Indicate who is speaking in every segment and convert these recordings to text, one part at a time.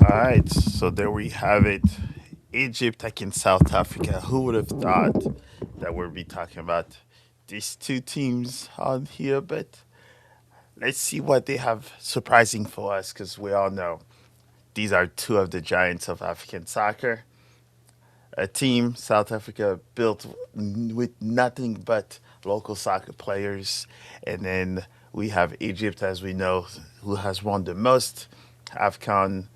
Speaker 1: All right, so there we have it. Egypt against South Africa. Who would have thought that we'd be talking about these two teams on here? But let's see what they have surprising for us because we all know these are two of the giants of African soccer. A team, South Africa, built with nothing but local soccer players. And then we have Egypt, as we know, who has won the most AFCON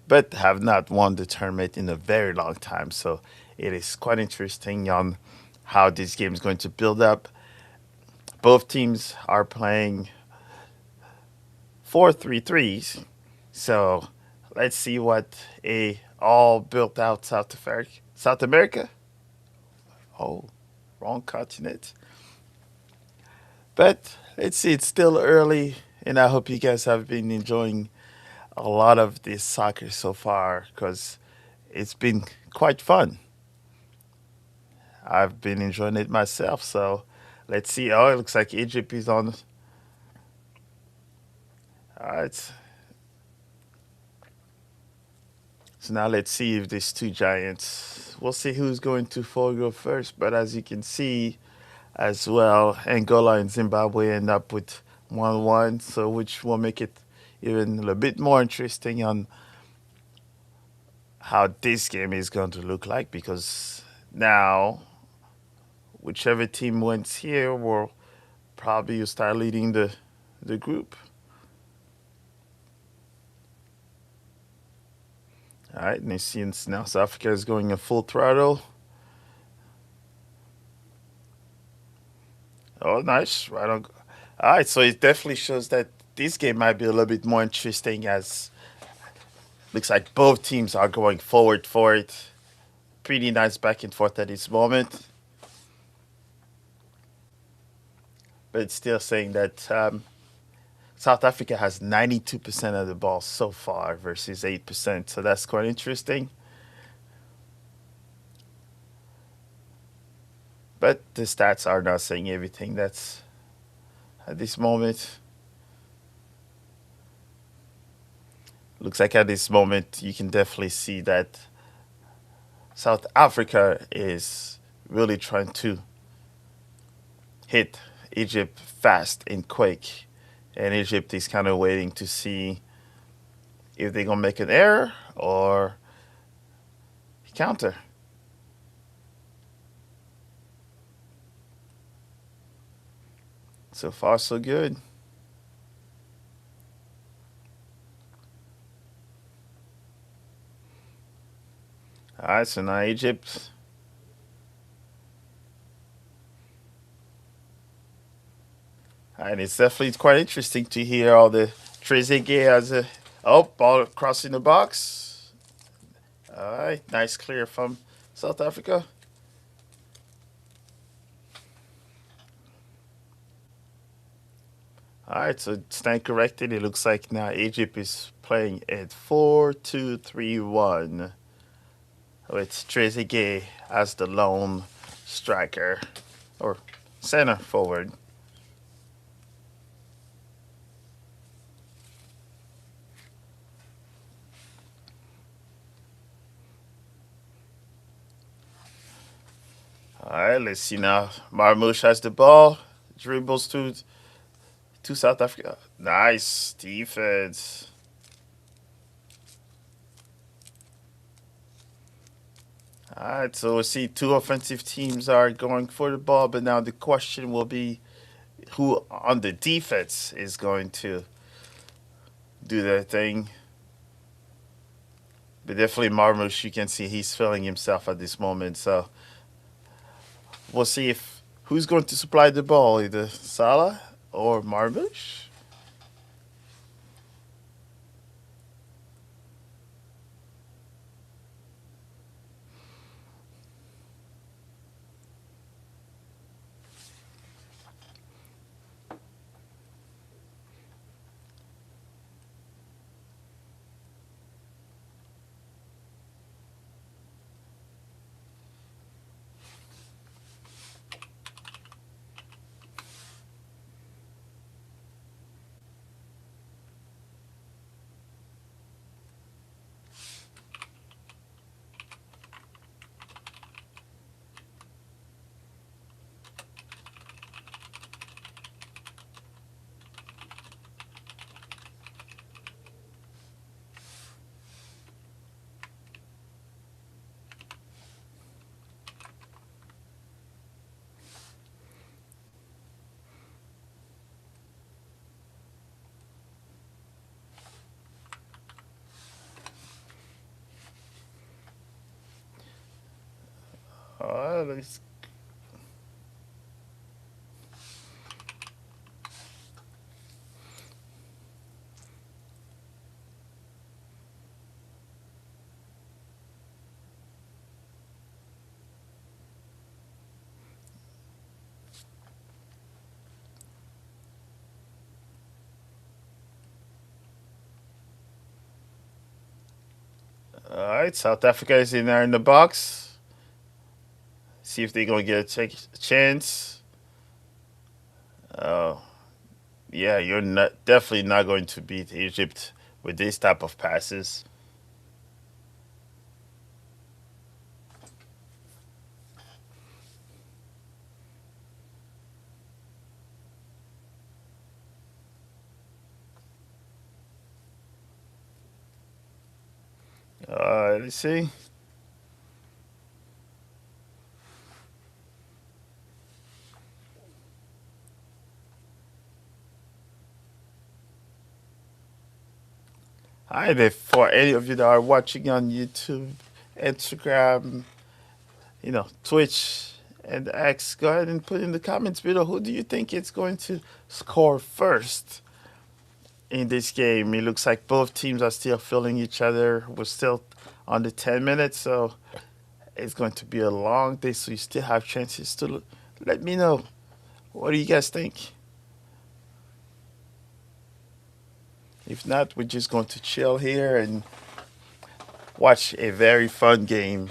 Speaker 1: but have not won the tournament in a very long time. So it is quite interesting on how this game is going to build up. Both teams are playing 4-3-3s. So let's see what a all built out South America. Oh, wrong continent. But let's see, it's still early, and I hope you guys have been enjoying a lot of this soccer so far because it's been quite fun. I've been enjoying it myself. So let's see. Oh, it looks like Egypt is on. All right. So now let's see if these two giants. We'll see who's going to go first. But as you can see, as well, Angola and Zimbabwe end up with 1-1. So which will make it even a little bit more interesting on how this game is going to look like because now whichever team wins here will probably start leading the group. All right, and you see now South Africa is going in full throttle. Oh, nice. Right on. All right, so it definitely shows that this game might be a little bit more interesting as looks like both teams are going forward for it. Pretty nice back and forth at this moment. But it's still saying that South Africa has 92% of the ball so far versus 8%. So that's quite interesting. But the stats are not saying everything. That's at this moment. Looks like at this moment you can definitely see that South Africa is really trying to hit Egypt fast and quick. And Egypt is kind of waiting to see if they're going to make an error or counter. So far, so good. All right, so now Egypt. And it's definitely quite interesting to hear all the Trezeguet as a ball crossing the box. All right, nice clear from South Africa. All right, so stand corrected. It looks like now Egypt is playing at 4-2-3-1 with Trezeguet as the lone striker or center forward. All right, let's see now. Marmoush has the ball, dribbles to South Africa. Nice defense. All right, so we see two offensive teams are going for the ball, but now the question will be who on the defense is going to do their thing. But definitely Marmoush, you can see he's feeling himself at this moment. So we'll see if who's going to supply the ball, either Salah or Marmoush. Let's All right, South Africa is in there in the box. See if they're gonna get a chance. Oh, yeah, you're not definitely not going to beat Egypt with this type of passes. Let's see. Hi there, for any of you that are watching on YouTube, Instagram, Twitch, and X, go ahead and put in the comments below who do you think is going to score first in this game. It looks like both teams are still feeling each other. We're still on the 10 minutes, so it's going to be a long day, so you still have chances to let me know. What do you guys think? If not, we're just going to chill here and watch a very fun game.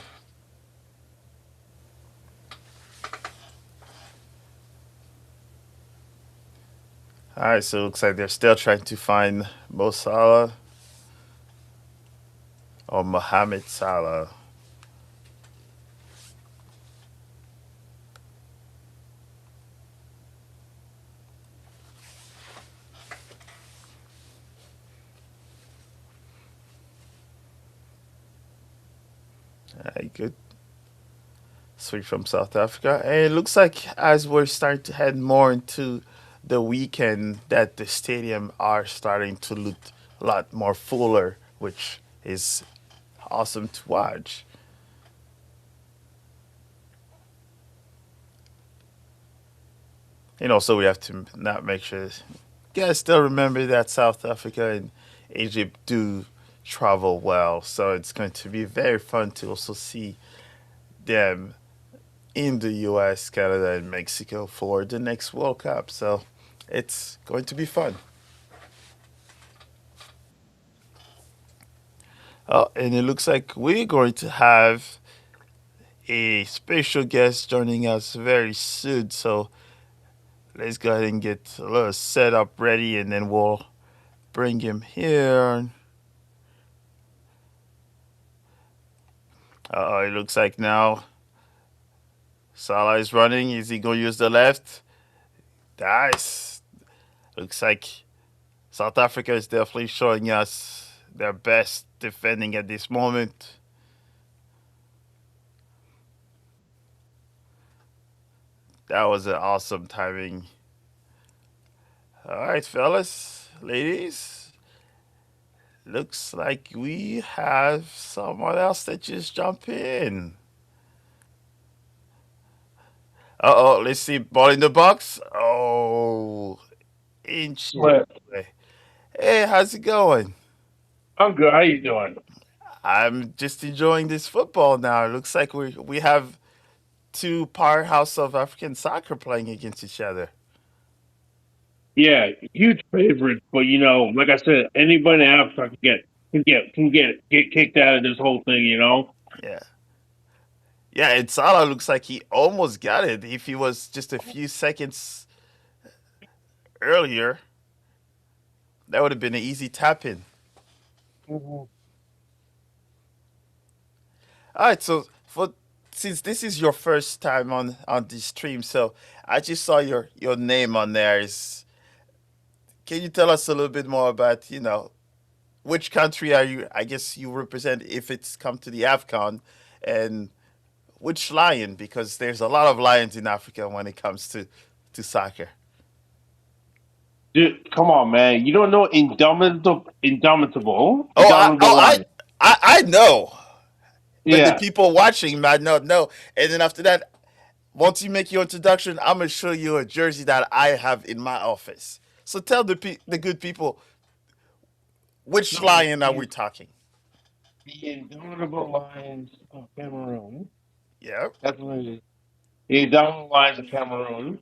Speaker 1: All right, so it looks like they're still trying to find Mo Salah or Mohamed Salah. All right, good switch from South Africa. And it looks like as we're starting to head more into the weekend, that the stadium are starting to look a lot more fuller, which is awesome to watch. And also, we have to not make sure. Guys, still remember that South Africa and Egypt do travel well, so it's going to be very fun to also see them in the U.S., Canada, and Mexico for the next World Cup. So it's going to be fun. Oh, and it looks like we're going to have a special guest joining us very soon. So let's go ahead and get a little setup ready, and then we'll bring him here. It looks like now Salah is running. Is he going to use the left? Nice. Looks like South Africa is definitely showing us their best defending at this moment. That was an awesome timing. All right, fellas, ladies. Looks like we have someone else that just jumped in. Let's see. Ball in the box. Oh, inches
Speaker 2: But
Speaker 1: away. Hey, how's it going?
Speaker 2: I'm good. How you doing?
Speaker 1: I'm just enjoying this football now. It looks like we have two powerhouse of African soccer playing against each other.
Speaker 2: Yeah, huge favorites, but like I said, anybody in Africa can get kicked out of this whole thing.
Speaker 1: Yeah. Yeah, and Salah looks like he almost got it. If he was just a few seconds earlier, that would have been an easy tap in.
Speaker 2: Mhm.
Speaker 1: All right, so for since this is your first time on this stream, so I just saw your name on there. Is Can you tell us a little bit more about which country are you? I guess you represent if it's come to the AFCON, and which lion? Because there's a lot of lions in Africa when it comes to soccer.
Speaker 2: Dude, come on, man. You don't know
Speaker 1: Oh,
Speaker 2: Indomitable
Speaker 1: I
Speaker 2: Lion.
Speaker 1: I know, but the
Speaker 2: Yeah,
Speaker 1: people watching might not know. And then after that, once you make your introduction, I'm gonna show you a jersey that I have in my office. So tell the good people which
Speaker 2: No,
Speaker 1: lion are we talking?
Speaker 2: the Indomitable Lions of Cameroon.
Speaker 1: Yeah,
Speaker 2: That's what it is. The Indomitable Lions of Cameroon.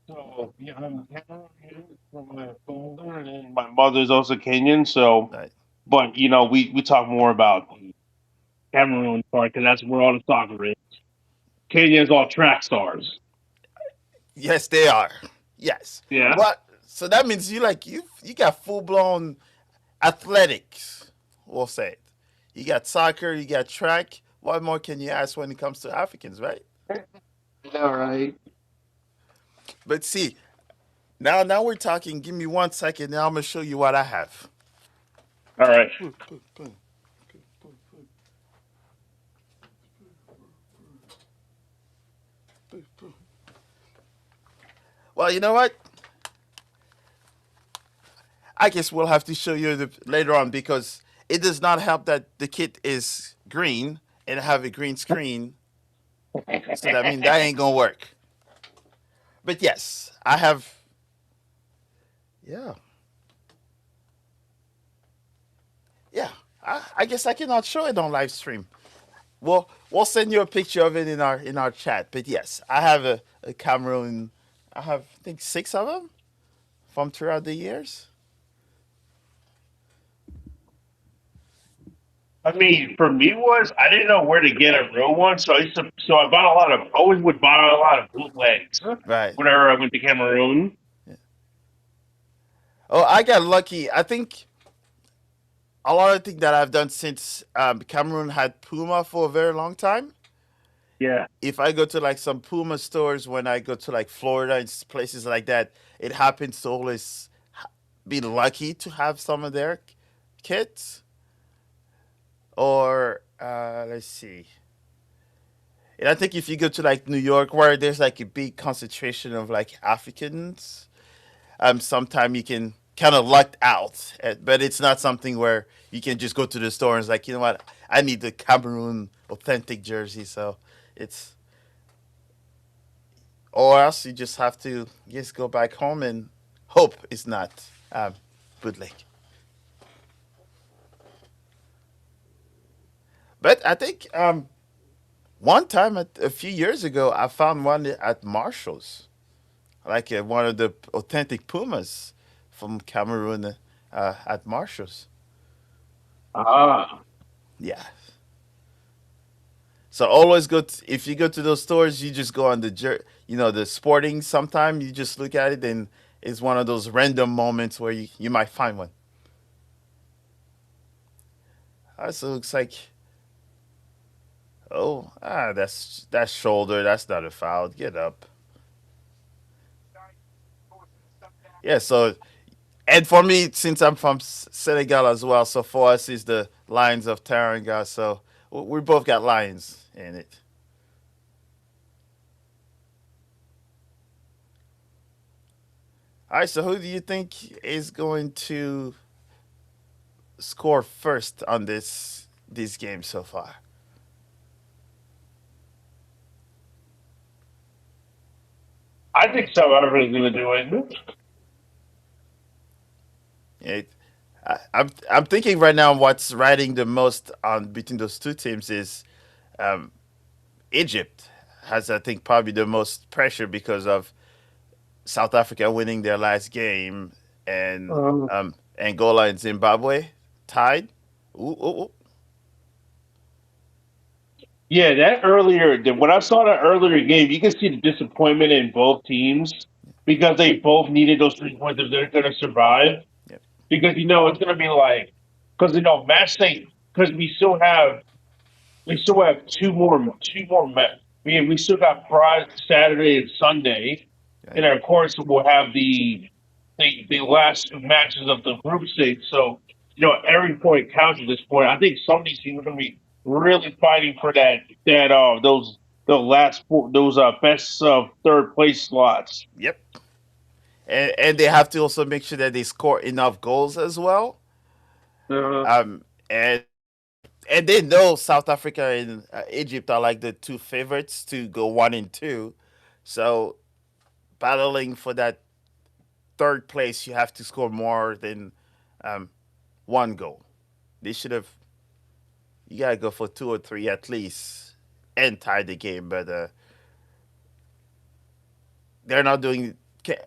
Speaker 2: So yeah, I'm Cameroonian from my father, and then my mother's also Kenyan. So,
Speaker 1: right.
Speaker 2: but we talk more about the Cameroon part because that's where all the soccer is. Kenya is all track stars.
Speaker 1: Yes, they are. Yes.
Speaker 2: Yeah.
Speaker 1: What? So that means you got full blown athletics. We'll say it. You got soccer. You got track. What more can you ask when it comes to Africans, right?
Speaker 2: All right.
Speaker 1: But see, now we're talking. Give me 1 second. Now I'm gonna show you what I have.
Speaker 2: All right.
Speaker 1: Well, you know what? I guess we'll have to show you later on because it does not help that the kit is green and have a green screen. So that means that ain't gonna work. But yes, I have. Yeah, yeah. I guess I cannot show it on live stream. We'll send you a picture of it in our chat. But yes, I have a Cameroon. I have I think 6 of them from throughout the years.
Speaker 2: I mean, for me was I didn't know where to get a real one, so I bought a lot of always would buy a lot of bootlegs
Speaker 1: Right.
Speaker 2: whenever I went to Cameroon.
Speaker 1: Oh, I got lucky. I think a lot of things that I've done since Cameroon had Puma for a very long time.
Speaker 2: Yeah.
Speaker 1: If I go to like some Puma stores when I go to like Florida and places like that, it happens to always be lucky to have some of their kits. Or let's see. And I think if you go to like New York, where there's like a big concentration of like Africans, sometimes you can kind of lucked out. But it's not something where you can just go to the store and it's like, you know what, I need the Cameroon authentic jersey. So it's, or else you just have to just go back home and hope it's not bootleg. But I think one time a few years ago, I found one at Marshall's, like one of the authentic Pumas from Cameroon at Marshall's.
Speaker 2: Ah.
Speaker 1: Yeah. So always if you go to those stores, you just go on the sporting. Sometime you just look at it, and it's one of those random moments where you might find one. So it looks like, oh, that's shoulder. That's not a foul. Get up. Yeah. So and for me, since I'm from Senegal as well, so for us is the Lions of Taranga. So we both got lions in it. All right. So who do you think is going to score first on this game so far?
Speaker 2: I think South Africa's gonna do it.
Speaker 1: It, I'm thinking right now what's riding the most on between those two teams is um, Egypt has I think probably the most pressure because of South Africa winning their last game and Angola and Zimbabwe tied. Ooh, ooh, ooh.
Speaker 2: Yeah, when I saw that earlier game, you can see the disappointment in both teams because they both needed those 3 points if they're going to survive.
Speaker 1: Yep,
Speaker 2: Because it's going to be like because match day because we still have we still got Friday, Saturday, and Sunday,
Speaker 1: right.
Speaker 2: and of course we'll have the last 2 matches of the group stage. So every point counts at this point. I think some of these teams are going to be really fighting for those the last those best third place slots.
Speaker 1: Yep. And they have to also make sure that they score enough goals as well.
Speaker 2: Uh,
Speaker 1: Um, and and they know South Africa and Egypt are like the two favorites to go 1 and 2. So battling for that third place, you have to score more than um, one goal. They should have. You gotta go for 2 or 3 at least and tie the game. But they're not doing.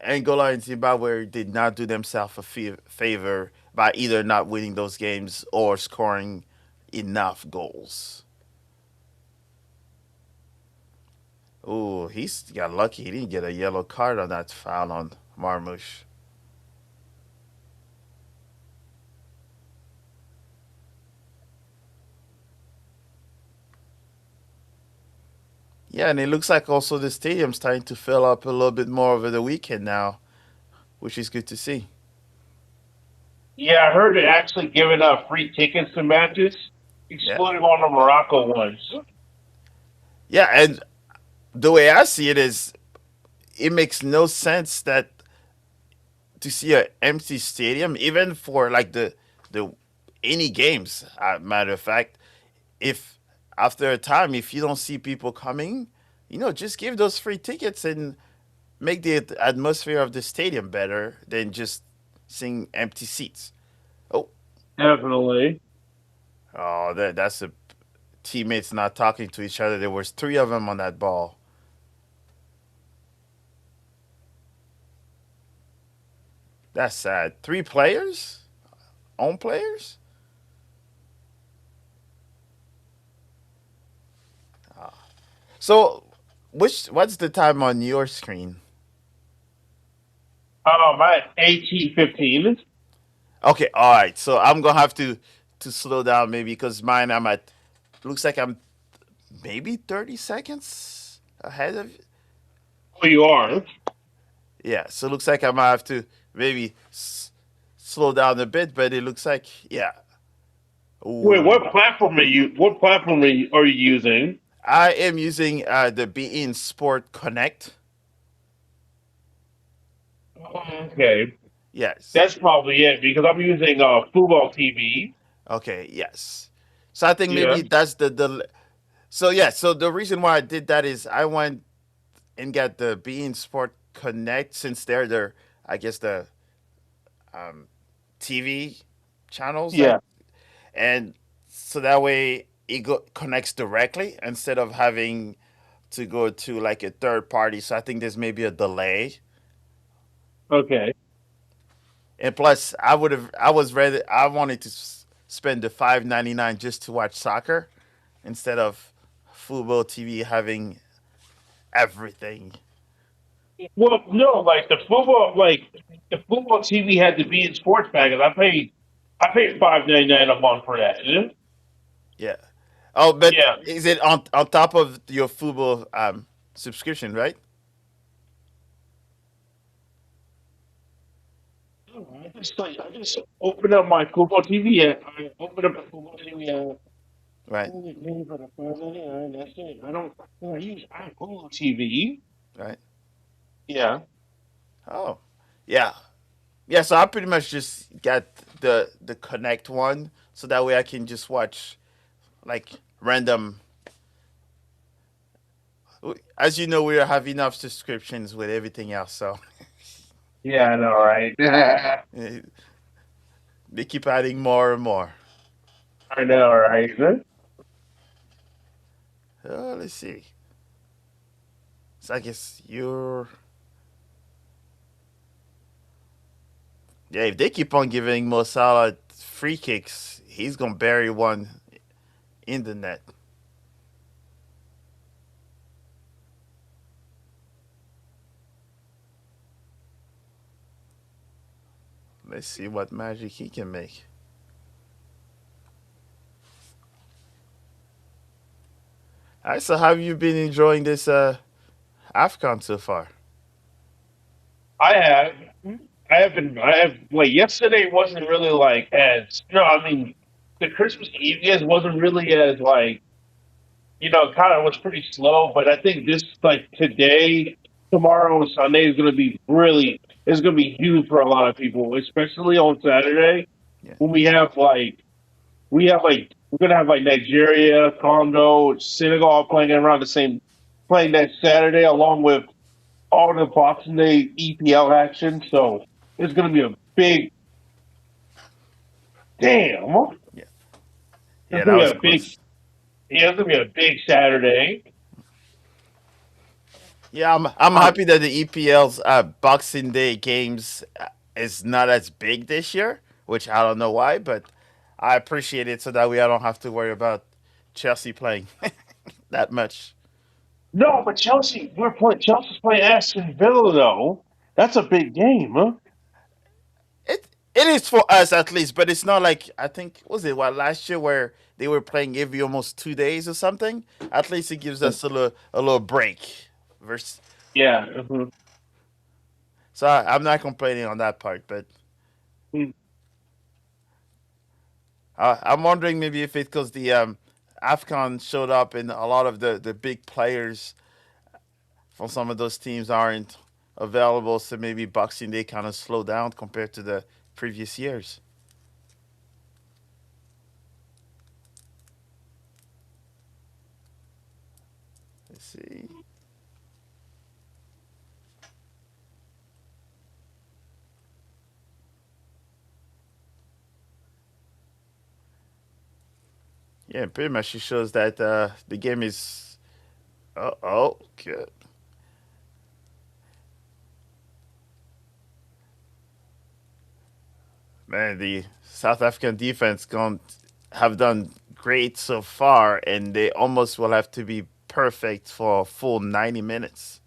Speaker 1: Angola and Zimbabwe did not do themselves a favor by either not winning those games or scoring enough goals. Oh, he's got lucky. He didn't get a yellow card on that foul on Marmouche. Yeah, and it looks like also the stadium's starting to fill up a little bit more over the weekend now, which is good to see.
Speaker 2: Yeah, I heard they're actually giving out free tickets to matches,
Speaker 1: Yeah.
Speaker 2: excluding all the Morocco ones.
Speaker 1: Yeah, and the way I see it is it makes no sense that to see an empty stadium, even for like the any games. Matter of fact, if after a time, if you don't see people coming, just give those free tickets and make the atmosphere of the stadium better than just seeing empty seats. Oh,
Speaker 2: Definitely.
Speaker 1: that's a teammates not talking to each other. There was 3 of them on that ball. That's sad. 3 players, own players. So, what's the time on your screen?
Speaker 2: I'm at 18:15.
Speaker 1: Okay, all right. So I'm gonna have to slow down maybe because mine I'm at. Looks like I'm maybe 30 seconds ahead of.
Speaker 2: Oh, you are.
Speaker 1: Yeah, so it looks like I might have to maybe slow down a bit, but it looks like yeah.
Speaker 2: Wait,
Speaker 1: Ooh,
Speaker 2: what platform are you? What platform are you using?
Speaker 1: I am using the Be In Sport Connect.
Speaker 2: Okay,
Speaker 1: Yes.
Speaker 2: that's probably it because I'm using Futbol TV.
Speaker 1: Okay. Yes. So I think
Speaker 2: Yeah,
Speaker 1: maybe that's the. So yeah. So the reason why I did that is I went and got the Be In Sport Connect since they're I guess the um, TV channels that
Speaker 2: yeah.
Speaker 1: and so that way it connects directly instead of having to go to like a third party. So I think there's maybe a delay.
Speaker 2: Okay.
Speaker 1: And plus, I wanted to spend the 5.99 just to watch soccer instead of Futbol TV having everything.
Speaker 2: Well, no, like the football TV had to be in sports package. I paid $5.99 a month for that. Yeah.
Speaker 1: Yeah. Oh, but
Speaker 2: Yeah.
Speaker 1: is it on top of your Futbol subscription, right?
Speaker 2: I just opened up my football TV. I opened up the football TV.
Speaker 1: Right.
Speaker 2: Only paying for the $5.99. That's it. I use Hulu TV.
Speaker 1: Right.
Speaker 2: Yeah.
Speaker 1: Oh, yeah. Yeah, so I pretty much just got the Connect one, so that way I can just watch like random. As you know, we have enough subscriptions with everything else, so
Speaker 2: Yeah, I know, right?
Speaker 1: eh, they keep adding more and more.
Speaker 2: I know, right?
Speaker 1: Let's see. So I guess you're. Yeah, if they keep on giving Mo Salah free kicks, he's gonna bury one in the net. Let's see what magic he can make. All right, so how have you been enjoying this AFCON so far?
Speaker 2: I have. I have been. I have. Like yesterday wasn't really like as. I mean, the Christmas Eve guys wasn't really as like. Kind of was pretty slow. But I think this like today, tomorrow, and Sunday is going to be really. It's going to be huge for a lot of people, especially on Saturday
Speaker 1: Yeah.
Speaker 2: when we have like We're gonna have like Nigeria, Congo, Senegal playing around the same, playing that Saturday along with all the Boxing Day EPL action. So it's gonna be a big damn.
Speaker 1: Yeah,
Speaker 2: It's
Speaker 1: yeah,
Speaker 2: gonna
Speaker 1: that
Speaker 2: be
Speaker 1: was
Speaker 2: a big,
Speaker 1: close.
Speaker 2: yeah, it's gonna be a big Saturday.
Speaker 1: Yeah, I'm
Speaker 2: Um,
Speaker 1: happy that the EPL's Boxing Day games is not as big this year, which I don't know why, but I appreciate it so that way I don't have to worry about Chelsea playing that much.
Speaker 2: no, but Chelsea's playing Aston Villa though. That's a big game, huh?
Speaker 1: It is for us at least, but it's not like I think was it what last year where they were playing every almost 2 days or something. At least it gives us a little break. Versus,
Speaker 2: Yeah.
Speaker 1: so I'm not complaining on that part, but I'm wondering maybe if it's because the AFCON showed up and a lot of the big players from some of those teams aren't available, so maybe Boxing Day kind of slowed down compared to the previous years. Let's see. Yeah, pretty much it shows that the game is. Oh, good. Man, the South African defense going have done great so far, and they almost will have to be perfect for a full 90 minutes.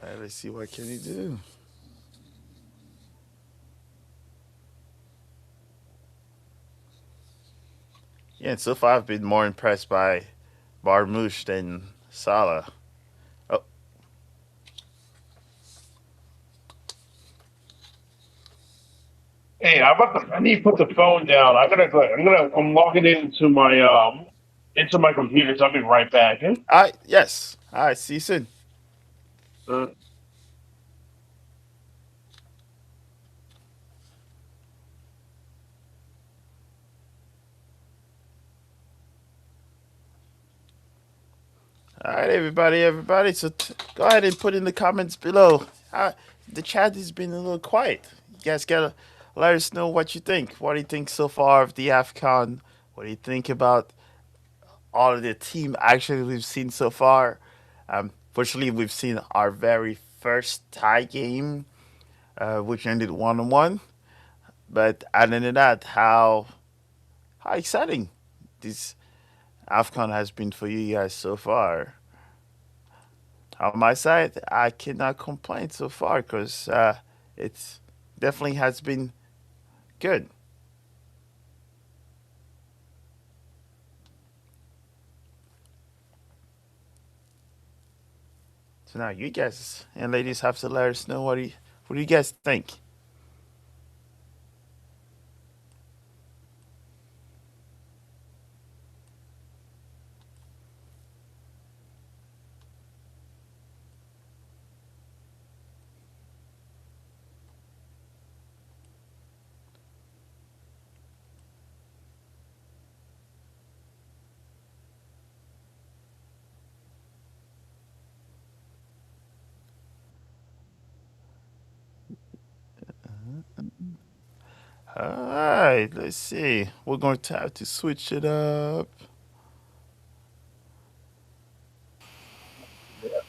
Speaker 1: All right, let's see what can he do. Yeah, and so far I've been more impressed by Barmouche than Salah. Oh,
Speaker 2: Hey, I need to put the phone down. I'm logging into my computer, so I'll be right back. Eh?
Speaker 1: I yes. All right, see you soon.
Speaker 2: Uh,
Speaker 1: All right, everybody. So go ahead and put in the comments below. The chat has been a little quiet. You guys gotta let us know what you think. What do you think so far of the AFCON? What do you think about all of the team action we've seen so far? Fortunately, we've seen our very first tie game, which ended 1-1. But other than that, how exciting this AFCON has been for you guys so far. On my side, I cannot complain so far because it's definitely has been good. So now you guys and ladies have to let us know what do you guys think. All right, let's see. We're going to have to switch it up.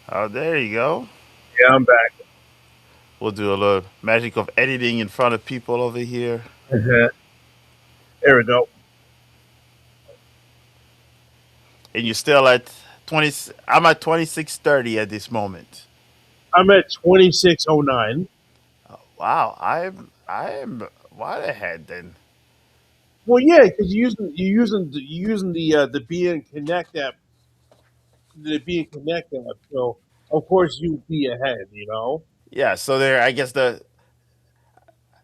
Speaker 1: Oh, there you go.
Speaker 2: yeah, I'm back.
Speaker 1: We'll do a little magic of editing in front of people over here.
Speaker 2: There we go.
Speaker 1: And you're still at 20. I'm at 26:30 at this moment.
Speaker 2: I'm at 2609.
Speaker 1: Wow, I'm wide ahead then.
Speaker 2: Well, yeah, because you're using the BN Connect app to be in connected. So of course you'd be ahead. You know.
Speaker 1: Yeah, so there. I guess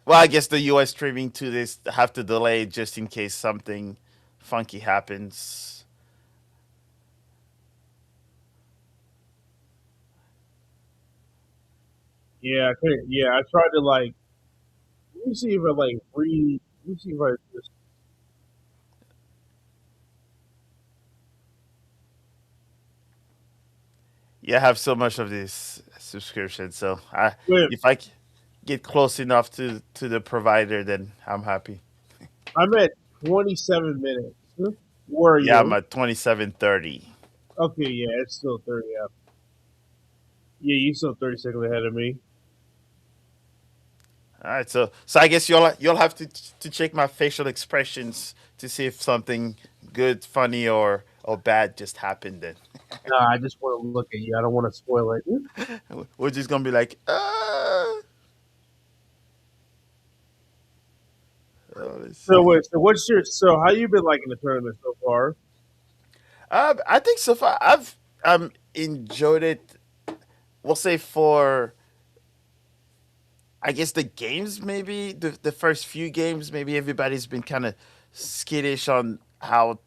Speaker 1: I guess the U.S. streaming to this have to delay just in case something funky happens.
Speaker 2: Yeah, I couldn't. Yeah, I tried to like. Let me see if I like read. Let me see if I just.
Speaker 1: Yeah, I have so much of this subscription, so
Speaker 2: Wait,
Speaker 1: if get close enough to the provider, then I'm happy.
Speaker 2: I'm at 27 minutes. Where are
Speaker 1: Yeah, I'm
Speaker 2: you?
Speaker 1: at 27:30.
Speaker 2: Okay, yeah, it's still 30. Yeah, yeah, you still 30 seconds ahead of me.
Speaker 1: All right, so I guess you'll have to check my facial expressions to see if something good, funny, or bad just happened. Then
Speaker 2: Nah, I just want to look at you. I don't want to spoil it.
Speaker 1: we're just gonna be like, let's
Speaker 2: So
Speaker 1: see.
Speaker 2: wait, so what's your so how you been liking the tournament so far?
Speaker 1: I think so far I've enjoyed it. We'll say for I guess the games, maybe the first few games, maybe everybody's been kind of skittish on how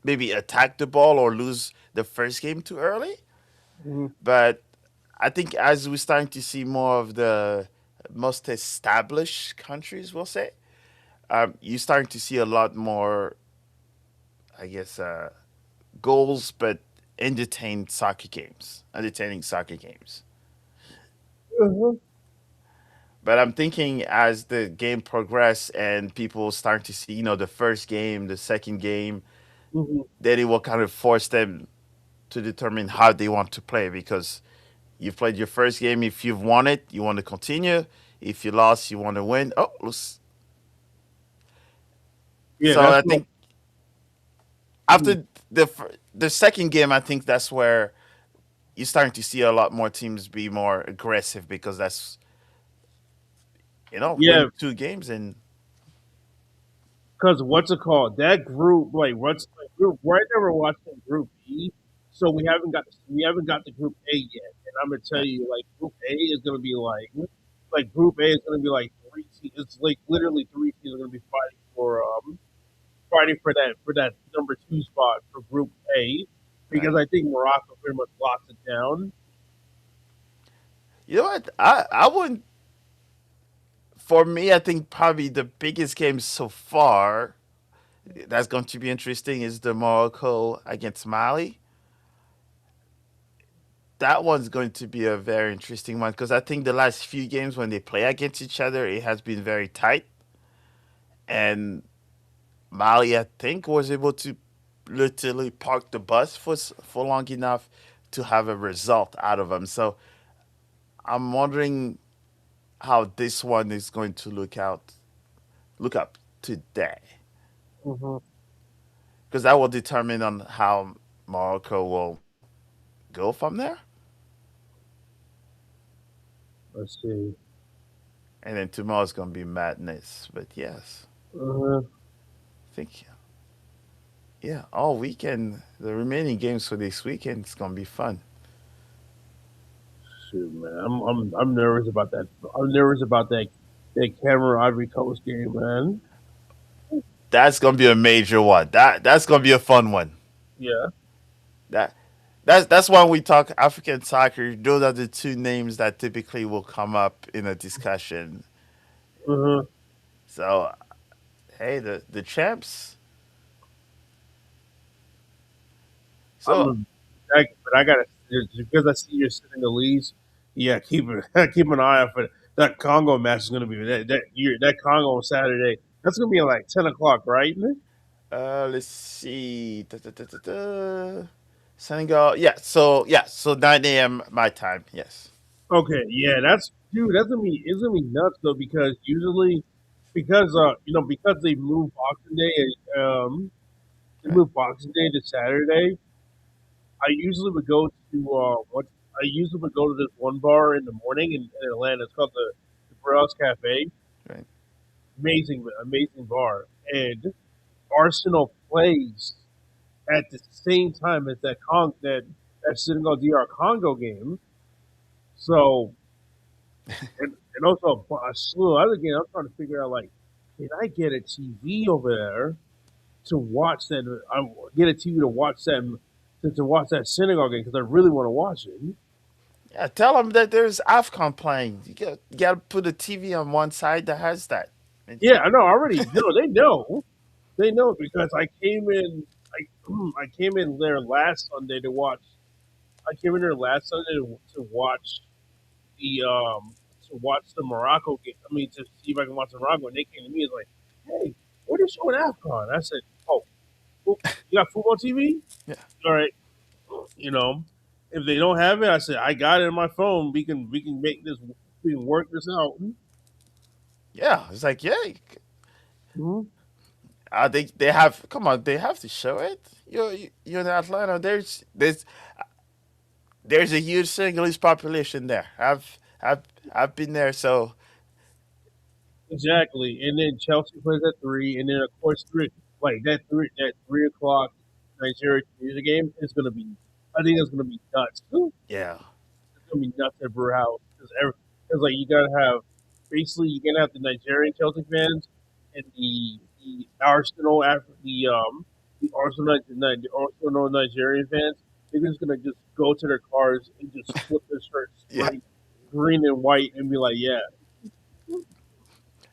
Speaker 1: maybe attack the ball or lose the first game too early.
Speaker 2: Mhm.
Speaker 1: But I think as we're starting to see more of the most established countries, we'll say, you're starting to see a lot more, I guess, goals, but entertaining soccer games.
Speaker 2: Mhm.
Speaker 1: But I'm thinking as the game progress and people start to see, the first game, the second game,
Speaker 2: Mhm.
Speaker 1: then it will kind of force them to determine how they want to play because you've played your first game. If you've won it, you want to continue. If you lost, you want to win.
Speaker 2: Yeah,
Speaker 1: So
Speaker 2: that's
Speaker 1: I
Speaker 2: what.
Speaker 1: think
Speaker 2: Mhm.
Speaker 1: after the second game, I think that's where you're starting to see a lot more teams be more aggressive because that's
Speaker 2: Yeah,
Speaker 1: win two games and
Speaker 2: because what's it called? That group, like what's the group? Right now we're watching Group E, so we haven't got the Group A yet. And I'm gonna tell you, like Group A is gonna be like Group A is gonna be like three teams. It's like literally three teams are gonna be fighting for that number two spot for Group A, because
Speaker 1: right.
Speaker 2: I think Morocco pretty much locks it down.
Speaker 1: You know what? I wouldn't. For me, I think probably the biggest game so far that's going to be interesting is the Morocco against Mali. That one's going to be a very interesting one because I think the last few games when they play against each other, it has been very tight. And Mali, I think, was able to literally park the bus for long enough to have a result out of them. So I'm wondering how this one is going to look up today
Speaker 2: Hmm.
Speaker 1: because that will determine on how Morocco will go from there.
Speaker 2: Let's see.
Speaker 1: And then tomorrow's going to be madness. But yes,
Speaker 2: Uh,
Speaker 1: I think, yeah, all weekend, the remaining games for this weekend is going to be fun.
Speaker 2: Shoot, man, I'm nervous about that. I'm nervous about that Cameroon Ivory Coast game, man.
Speaker 1: That's going to be a major one. That's going to be a fun one.
Speaker 2: Yeah.
Speaker 1: That that's why we talk African soccer. Those are the two names that typically will come up in a discussion.
Speaker 2: Uh-huh.
Speaker 1: So hey, the champs. So
Speaker 2: I'm but I gotta because I see you're sitting the leads. Yeah, keep an eye out for that Congo match. Is gonna be that Congo on Saturday. That's gonna be at like 10 o'clock, right?
Speaker 1: let's see. Senegal. So 9 a.m. my time. Yes.
Speaker 2: Okay, yeah, that's dude. That's gonna be nuts though, because usually because they move Boxing Day, they
Speaker 1: Right.
Speaker 2: move Boxing Day to Saturday. I usually would go to what I usually would go to this one bar in the morning in Atlanta. It's called the Browse Cafe.
Speaker 1: Right.
Speaker 2: Amazing, amazing bar. And Arsenal plays at the same time as that
Speaker 3: that Senegal DR Congo game. So and also a slew of other games. I'm trying to figure out like, can I get a TV over there to watch that? I get a TV to watch that to watch that Senegal game because I really want to watch it.
Speaker 1: Yeah, tell them that there's AFCON playing. You got to put a TV on one side that has that. It's,
Speaker 3: Yeah, I know. I already know. They know. They know because I came in. I came in there last Sunday to watch. I came in there last Sunday to watch the Morocco game. I mean, to see if I can watch the Morocco. And they came to me and was like, "Hey, what are you showing Afcon?" I said, "Oh, you got football TV?
Speaker 1: yeah,
Speaker 3: All right, you know." If they don't have it, I said I got it on my phone. We can make this. We can work this out.
Speaker 1: yeah. It's like yeah.
Speaker 3: Mhm.
Speaker 1: They have come on. They have to show it. You're in Atlanta. There's a huge Senegalese population there. I've been there. So
Speaker 3: Exactly, and then Chelsea plays at three, and then of course that 3 o'clock Nigeria Tunisia game is going to be. I think it's going to be nuts.
Speaker 1: yeah,
Speaker 3: It's going to be nuts at Brew House because like you got to have basically you're going to have the Nigerian Chelsea fans and the Arsenal after the Arsenal Nigerian fans. They're just going to just go to their cars and just flip their shirts
Speaker 1: yeah.
Speaker 3: green and white and be like, yeah.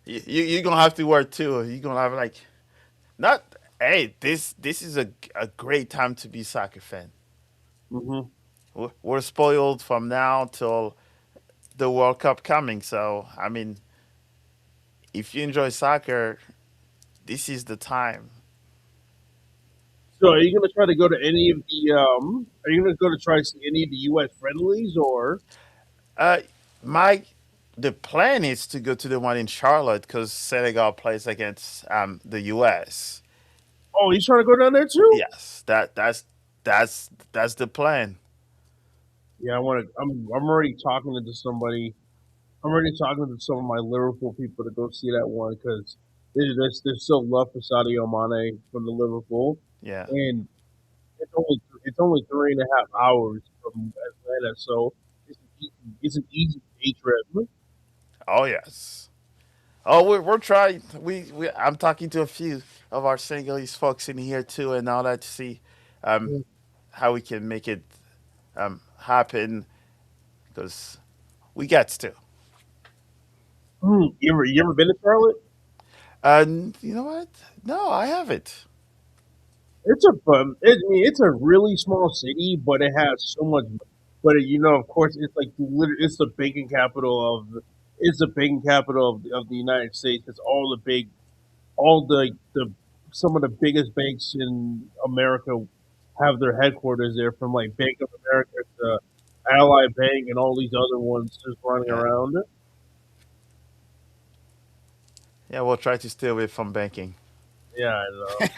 Speaker 1: You're gonna have to work too. You're gonna have like not. Hey, this is a great time to be soccer fan.
Speaker 3: Mm-hmm.
Speaker 1: We're spoiled from now till the World Cup coming. So I mean, if you enjoy soccer, this is the time.
Speaker 3: So, are you going to try to go to any of the? Are you going to go to try to see any of the U.S. friendlies, or
Speaker 1: Uh, my the plan is to go to the one in Charlotte because Senegal plays against the U.S.
Speaker 3: oh, he's trying to go down there too?
Speaker 1: Yes, that's the plan.
Speaker 3: Yeah, I want to. I'm already talking to somebody. I'm already talking to some of my Liverpool people to go see that one because there's still love for Sadio Mane from the Liverpool,
Speaker 1: Yeah.
Speaker 3: and it's only 3.5 hours from Atlanta, so it's an easy day trip.
Speaker 1: Oh yes. Oh, we're trying. I'm talking to a few of our Senegalese folks in here too, and all that to see um, how we can make it happen because we got to.
Speaker 3: You ever been to Charlotte?
Speaker 1: You know what? No, I haven't.
Speaker 3: It's a fun. I mean, it's a really small city, but it has so much. But of course, it's like it's the banking capital it's the banking capital of the United States. It's all the some of the biggest banks in America have their headquarters there, from like Bank of America to Ally Bank and all these other ones just running
Speaker 1: Yeah,
Speaker 3: around.
Speaker 1: yeah. We'll try to stay away from banking.
Speaker 3: Yeah, I know.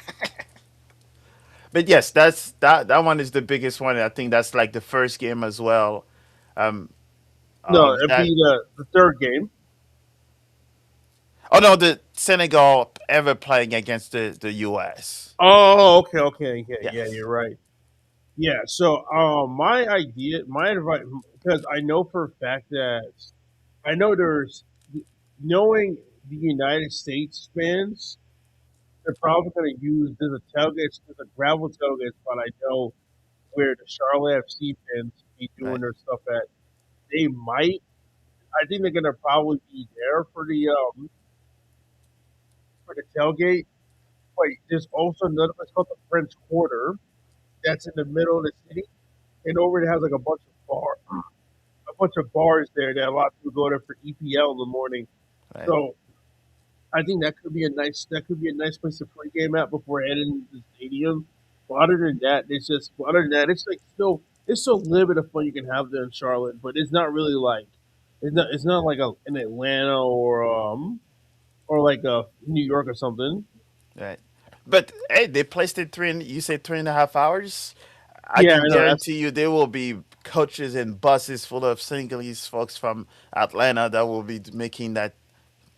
Speaker 1: But yes, that one is the biggest one. I think that's like the first game as well. Um,
Speaker 3: No,
Speaker 1: of
Speaker 3: it'd
Speaker 1: that.
Speaker 3: be the third game.
Speaker 1: Oh no, the Senegal ever playing against the U.S.
Speaker 3: Oh, okay, okay, okay. Yeah,
Speaker 1: Yes.
Speaker 3: you're right. Yeah, so my advice, because I know for a fact that I know knowing the United States fans, they're probably going to use there's a gravel tailgate spot I know where the Charlotte FC fans be doing
Speaker 1: Right.
Speaker 3: their stuff at. They might, I think they're going to probably be there for the tailgate. But there's also another place called the French Quarter that's in the middle of the city, and over it has like a bunch of bars there that a lot of people go there for EPL in the morning.
Speaker 1: Right.
Speaker 3: So I think that could be a nice place to play game at before heading to the stadium. But other than that, it's still a little bit of fun you can have there in Charlotte, but it's not really like it's not like in Atlanta or like New York or something.
Speaker 1: Right. But hey, they placed it you say 3.5 hours. I
Speaker 3: Yeah,
Speaker 1: can
Speaker 3: I know that's
Speaker 1: guarantee you there will be coaches and buses full of Senegalese folks from Atlanta that will be making that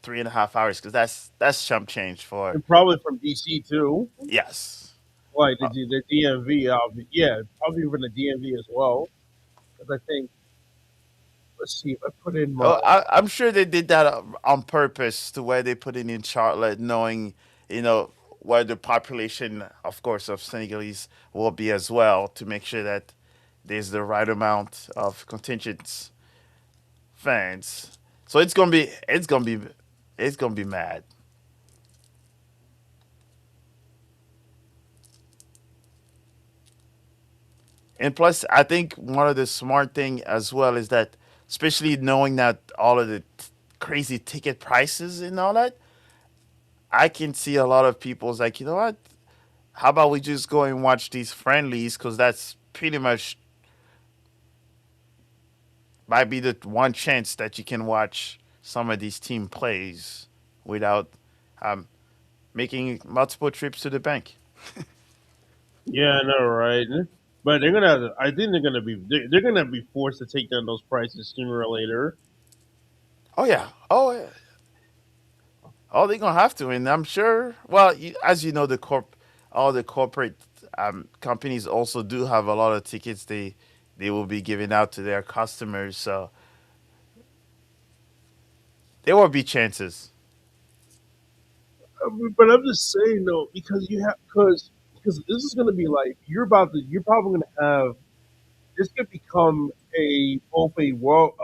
Speaker 1: 3.5 hours because that's chump change for
Speaker 3: and probably from DC too.
Speaker 1: yes.
Speaker 3: like
Speaker 1: Uh,
Speaker 3: the DMV. Yeah, probably even the DMV as well. Because I think, let's see if I put in my.
Speaker 1: Oh, I'm sure they did that on purpose to where they put it in Charlotte, knowing, you know, where the population, of course, of Senegalese will be as well, to make sure that there's the right amount of contingent fans. So it's gonna be mad. And plus, I think one of the smart thing as well is that, especially knowing that all of the crazy ticket prices and all that, I can see a lot of people's like, you know what? How about we just go and watch these friendlies? Because that's pretty much might be the one chance that you can watch some of these team plays without um, making multiple trips to the bank.
Speaker 3: Yeah, I know, right? But they're gonna. I think they're gonna be forced to take down those prices sooner or later.
Speaker 1: Oh yeah. Oh yeah. Oh, they're gonna have to, and I'm sure. Well, as you know, all the corporate companies also do have a lot of tickets they will be giving out to their customers. So there will be chances.
Speaker 3: But I'm just saying though, because you have because this is gonna be like you're probably gonna have this could become a both a world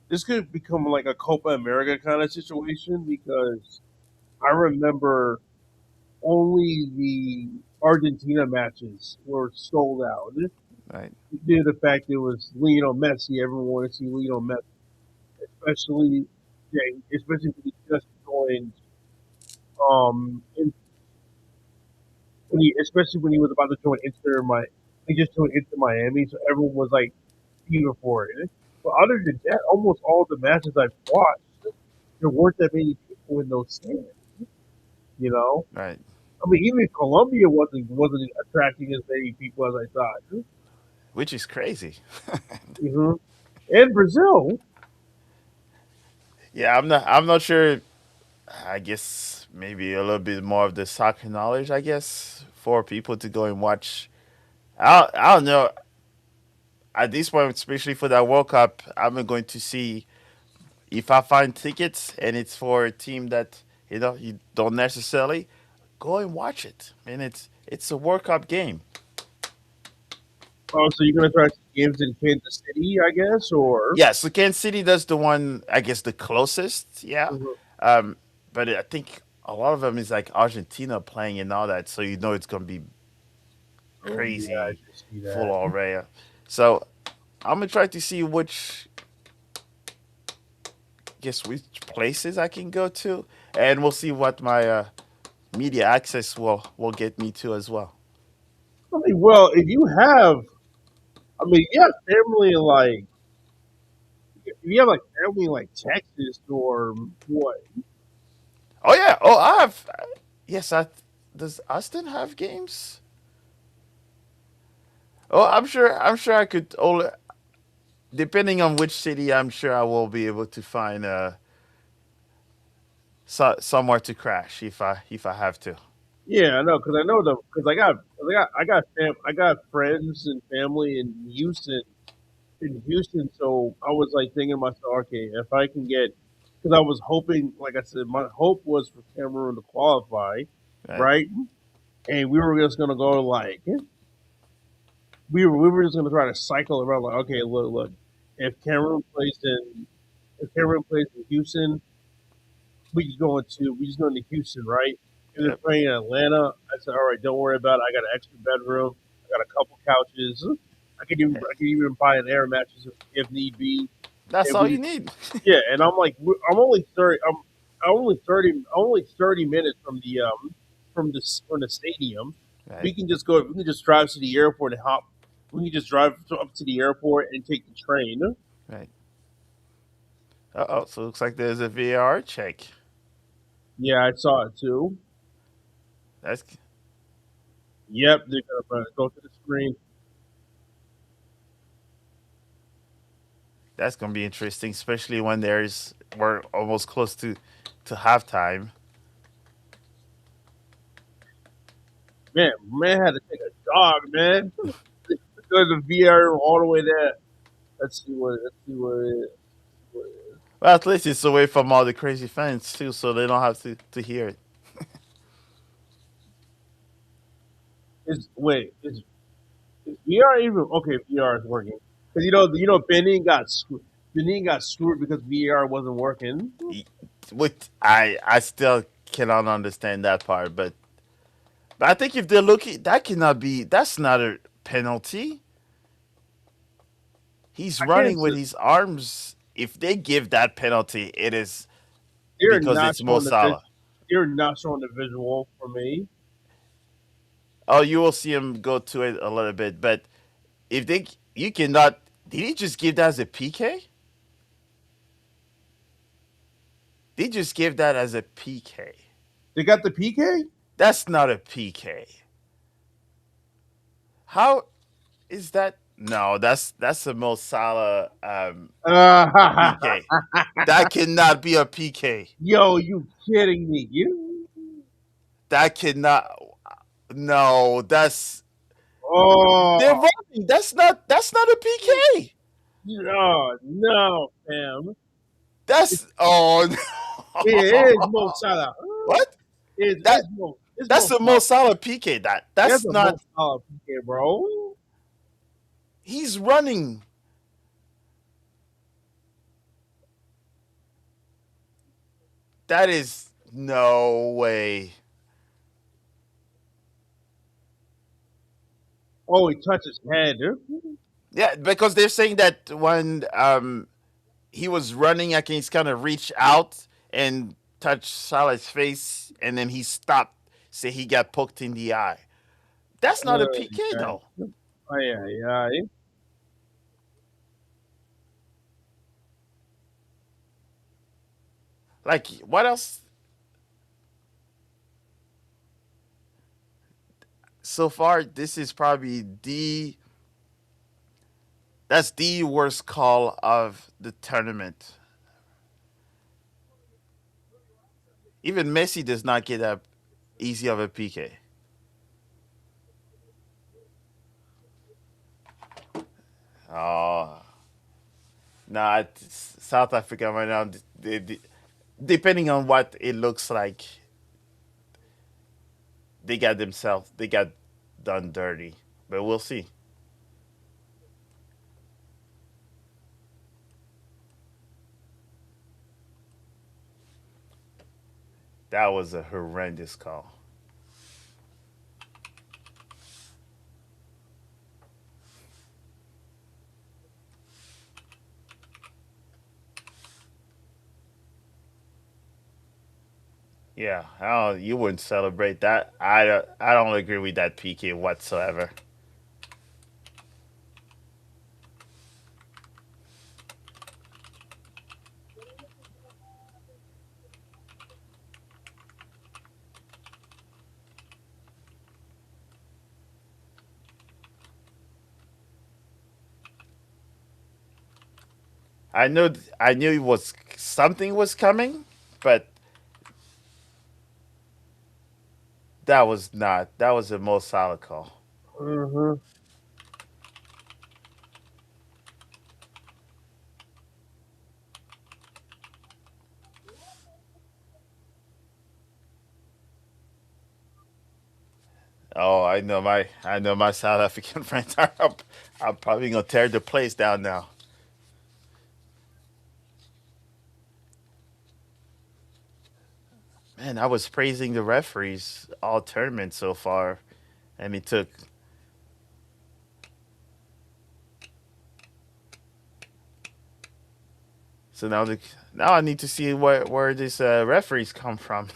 Speaker 3: this could become like a Copa America kind of situation because I remember only the Argentina matches were sold out.
Speaker 1: Right.
Speaker 3: Due to the fact it was Lionel Messi, everyone wanted to see Lionel Messi, especially especially when he just joined in, especially when he was about to join he just joined Inter Miami, so everyone was like eager for it. But other than that, almost all the matches I've watched, there weren't that many people in those stands. You know,
Speaker 1: Right.
Speaker 3: I mean, even Colombia wasn't attracting as many people as I thought.
Speaker 1: Which is crazy.
Speaker 3: Hmm. And Brazil,
Speaker 1: Yeah, I'm not sure. I guess maybe a little bit more of the soccer knowledge. I guess for people to go and watch. I don't know. At this point, especially for that World Cup, I'm going to see if I find tickets and it's for a team that you don't necessarily go and watch it. And it's a World Cup game.
Speaker 3: oh, so you're gonna try to see games in Kansas City, I guess, or
Speaker 1: Yeah, so Kansas City does the one I guess the closest. Yeah,
Speaker 3: mhm.
Speaker 1: um, but I think a lot of them is like Argentina playing and all that, so you know it's gonna be
Speaker 3: Oh yeah, I
Speaker 1: crazy
Speaker 3: can see
Speaker 1: full
Speaker 3: that.
Speaker 1: array. So I'm gonna try to see which places I can go to, and we'll see what my media access will get me to as well.
Speaker 3: I mean, well, if you have, I mean, you have family in like, if you have like family in like Texas or what?
Speaker 1: Oh yeah. Oh, I have. Yes, I. Does Austin have games? Oh, I'm sure. I'm sure I could. Only depending on which city, I'm sure I will be able to find somewhere to crash if I have to.
Speaker 3: Yeah, I know because I know them because I got friends and family in Houston. So I was like thinking to myself, okay, if I can get, because I was hoping, like I said, my hope was for Cameroon to qualify,
Speaker 1: Right.
Speaker 3: right? And we were just gonna go like we were just gonna try to cycle around like, okay, look, if Cameroon plays in if Cameroon plays in Houston, we just going to Houston, right? If they're
Speaker 1: Yep.
Speaker 3: playing in Atlanta, I said, all right, don't worry about it. I got an extra bedroom. I got a couple couches. I can even buy an air mattress if need be.
Speaker 1: That's
Speaker 3: And
Speaker 1: all
Speaker 3: we
Speaker 1: you
Speaker 3: just
Speaker 1: need.
Speaker 3: yeah, and I'm like I'm only 30 I'm only 30 minutes from the stadium.
Speaker 1: Right.
Speaker 3: We can just drive to the airport and hop we can just drive up to the airport and take the train.
Speaker 1: Right. Oh. So it looks like there's a VAR check.
Speaker 3: Yeah, I saw it too.
Speaker 1: That's
Speaker 3: Yep, they're gonna go to the screen.
Speaker 1: that's gonna be interesting, especially when we're almost close to halftime.
Speaker 3: Man had to take a jog, man. Go to the VR all the way there. Let's see what. Let's see what. What
Speaker 1: Well, at least it's away from all the crazy fans too, so they don't have to hear it.
Speaker 3: is wait is VR even okay? VR is working because Benin got screwed because VR wasn't working.
Speaker 1: With I still cannot understand that part, but I think if they're looking, that cannot be. That's not a penalty. He's
Speaker 3: I can't.
Speaker 1: running with his arms. If they give that penalty, it is
Speaker 3: They're
Speaker 1: because
Speaker 3: not
Speaker 1: it's Mo
Speaker 3: showing the vis-
Speaker 1: Salah.
Speaker 3: They're not showing the visual for me.
Speaker 1: Oh, you will see him go to it a little bit, but if they, you cannot. Did he just give that as a PK? They just give that as a PK.
Speaker 3: They got the PK.
Speaker 1: That's not a PK. How is that? No, that's the Mo Salah PK. That cannot be a PK.
Speaker 3: Yo, you kidding me? You?
Speaker 1: That cannot. No, that's they're
Speaker 3: Oh,
Speaker 1: running. That's not a PK.
Speaker 3: no, no, fam.
Speaker 1: That's oh
Speaker 3: It is Mo
Speaker 1: no.
Speaker 3: Salah.
Speaker 1: What?
Speaker 3: It
Speaker 1: That
Speaker 3: is Mo. It's
Speaker 1: that's
Speaker 3: Mo
Speaker 1: the
Speaker 3: Salah.
Speaker 1: most solid PK.
Speaker 3: There's
Speaker 1: That's
Speaker 3: a Mo
Speaker 1: not.
Speaker 3: Salah PK, bro.
Speaker 1: He's running. That is no way.
Speaker 3: Oh, he touched his head.
Speaker 1: Yeah, because they're saying that when he was running, I can he's kind of reach out and touch Salah's face, and then he stopped. Say he got poked in the eye. That's not a PK
Speaker 3: Okay.
Speaker 1: though.
Speaker 3: Oh yeah, yeah.
Speaker 1: Like what else? So far, this is probably that's the worst call of the tournament. Even Messi does not get that easy of a PK. Oh, nah, South Africa right now. Depending on what it looks like, they got done dirty. But we'll see. That was a horrendous call. Yeah, you wouldn't celebrate that. I don't agree with that PK whatsoever. I knew it was something was coming, but that was not. That was the most solid call.
Speaker 3: Mm-hmm.
Speaker 1: Oh, I know my South African friends are up. I'm probably gonna tear the place down now. Man, I was praising the referees all tournament so far, and it took. So now I need to see where these referees come from.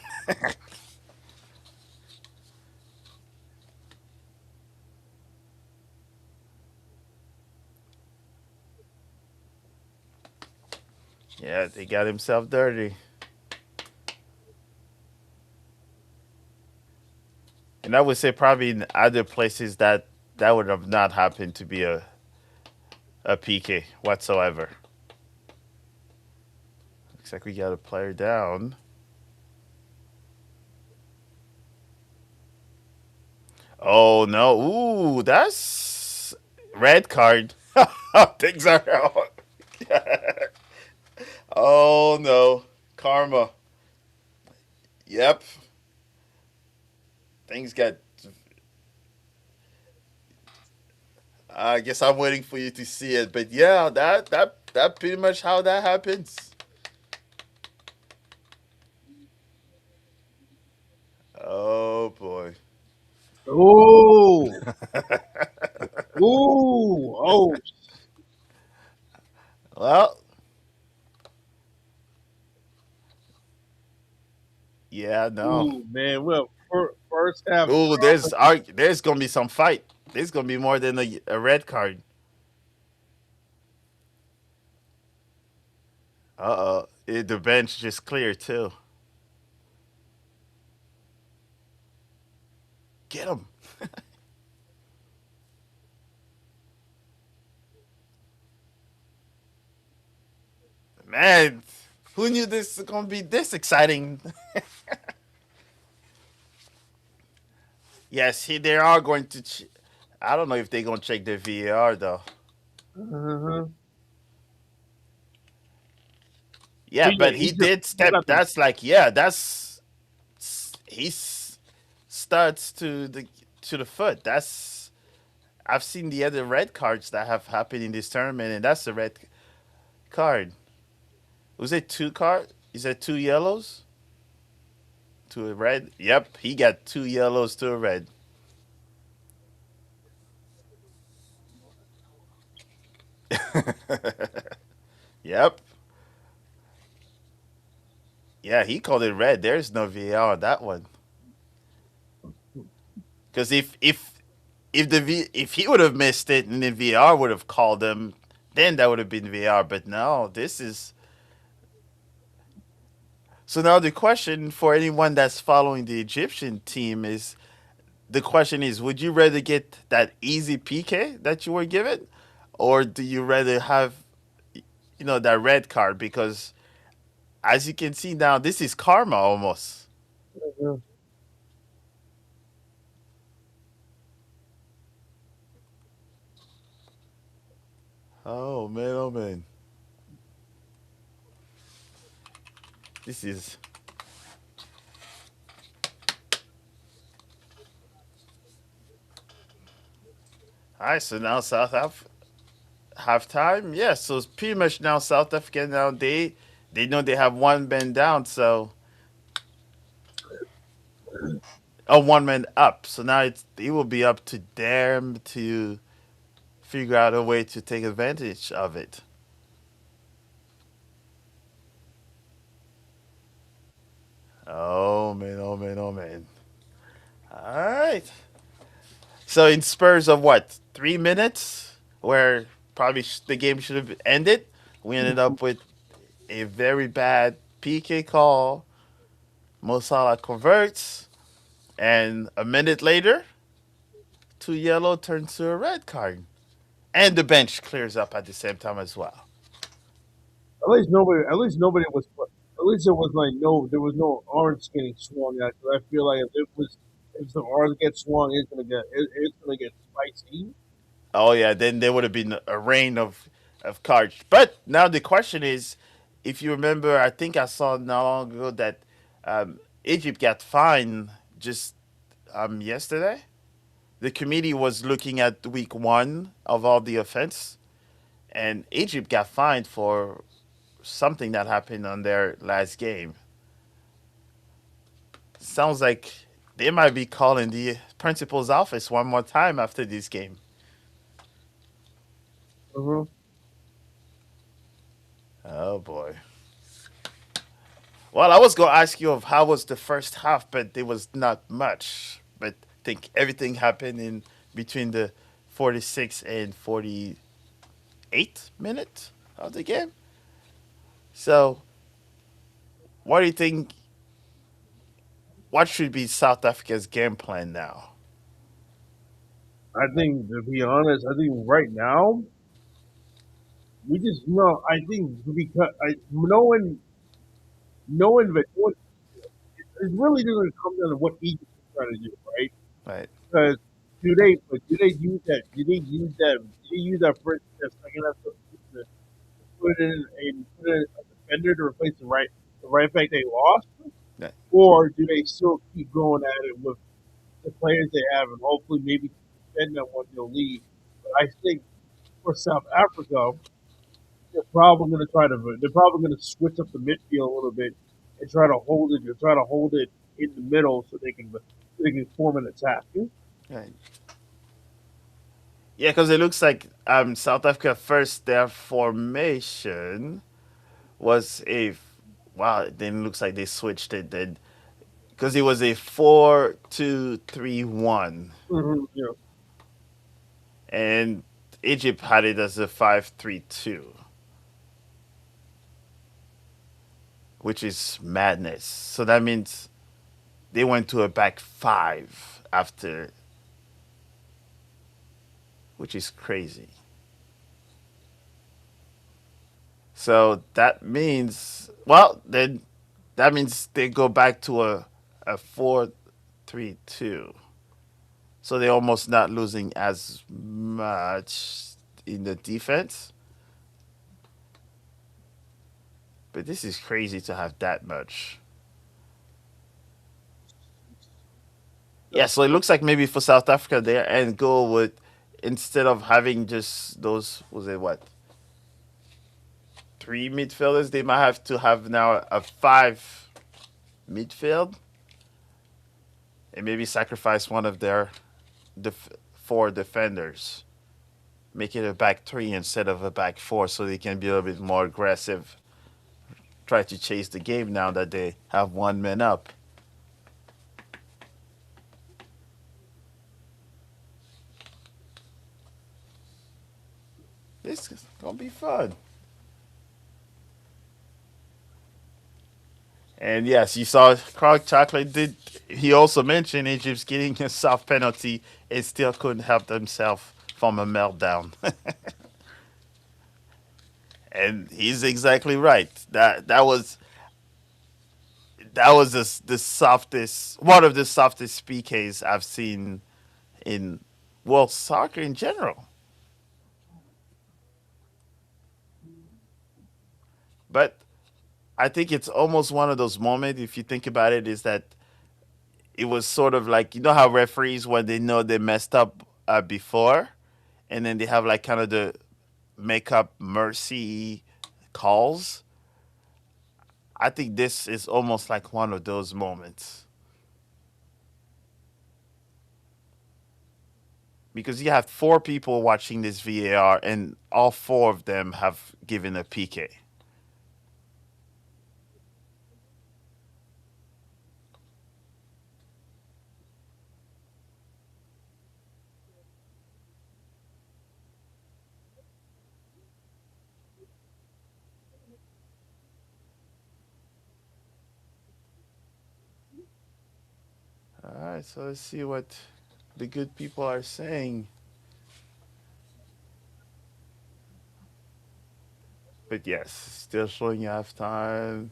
Speaker 1: Yeah, they got himself dirty, and I would say probably in other places that would have not happened to be a PK whatsoever. Looks like we got a player down. Oh no! Ooh, that's red card. Things are. Oh no, karma. Yep, things got. I guess I'm waiting for you to see it, but yeah, that pretty much how that happens. Oh boy.
Speaker 3: Oh, ooh, oh,
Speaker 1: Well, yeah, no.
Speaker 3: ooh, man. Well, first half
Speaker 1: Ooh,
Speaker 3: drama.
Speaker 1: there's gonna be some fight. There's gonna be more than a red card. The bench just cleared too. Get him, man. Who knew this was gonna be this exciting? Yes, they are going to. I don't know if they're gonna check the VAR though.
Speaker 3: Uh-huh.
Speaker 1: Yeah,
Speaker 3: But yeah,
Speaker 1: but he did
Speaker 3: he
Speaker 1: step.
Speaker 3: got the
Speaker 1: That's like yeah, that's starts to the foot. That's I've seen the other red cards that have happened in this tournament, and that's the red card. Was it two card? Is it two yellows to a red? Yep, he got two yellows to a red. Yep. Yeah, he called it red. There's no VAR on that one. Because if he would have missed it and then VR would have called him, then that would have been VR. But no, this is so now the question for anyone that's following the Egyptian team is the question is would you rather get that easy PK that you were given, or do you rather have that red card? Because as you can see now, this is karma almost.
Speaker 3: uh-huh.
Speaker 1: Oh man, oh man, this is all right. So now South Africa halftime. Yeah, so it's pretty much now South Africa now they know they have one man down, so one man up. So now it will be up to them to figure out a way to take advantage of it. Oh man, oh man, oh man. All right. So in Spurs of what 3 minutes, where probably the game should have ended, we ended up with a very bad PK call. Mo Salah converts, and a minute later, two yellow turns to a red card. And the bench clears up at the same time as well.
Speaker 3: At least nobody was. At least there was like no. There was no orange getting swung at. 'Cause I feel like if the orange gets swung, it's gonna get spicy.
Speaker 1: Oh yeah, then there would have been a rain of cards. But now the question is, if you remember, I think I saw not long ago that Egypt got fined just yesterday. The committee was looking at week one of all the offense, and Egypt got fined for something that happened on their last game. Sounds like they might be calling the principal's office one more time after this game.
Speaker 3: Uh-huh.
Speaker 1: Oh boy. Well, I was going to ask you of how was the first half, but there was not much. But I think everything happened in between the 46 and 48 minutes of the game. So, what do you think? What should be South Africa's game plan now?
Speaker 3: I think to be honest, I think right now we just no. I think because knowing that what it's really going to come down to what Egypt is trying to do, right?
Speaker 1: Right.
Speaker 3: do they use that? Do they use that? Do they use that first that second half to put it in and put in a defender to replace the right back they lost,
Speaker 1: Yeah,
Speaker 3: or do they still keep going at it with the players they have and hopefully maybe defend that one they'll lead? But I think for South Africa, they're probably going to switch up the midfield a little bit and try to hold it in the middle so they can form an attack.
Speaker 1: right. Yeah, because it looks like South Africa first their formation was a wow. Then it looks like they switched it then because it was a 4-2-3-1,
Speaker 3: Yeah.
Speaker 1: and Egypt had it as a 5-3-2, which is madness. So that means they went to a back five after, which is crazy. So that means, well, then that means they go back to a 4-3-2. So they're almost not losing as much in the defense. But this is crazy to have that much. Yeah, so it looks like maybe for South Africa their end goal would, instead of having just those, was it what, three midfielders, they might have to have now a five midfield and maybe sacrifice one of their four defenders. Make it a back three instead of a back four so they can be a little bit more aggressive. Try to chase the game now that they have one man up. This is gonna be fun. And yes, you saw Clark Chocolate did. He also mentioned Egypt's getting a soft penalty and still couldn't help themselves from a meltdown. And he's exactly right. That was the softest, one of the softest PKs I've seen in world soccer in general. But I think it's almost one of those moments. If you think about it, is that it was sort of like, you know how referees, when they know they messed up before, and then they have like kind of the make up mercy calls. I think this is almost like one of those moments because you have four people watching this VAR, and all four of them have given a PK. All right, so let's see what the good people are saying. But yes, still showing halftime.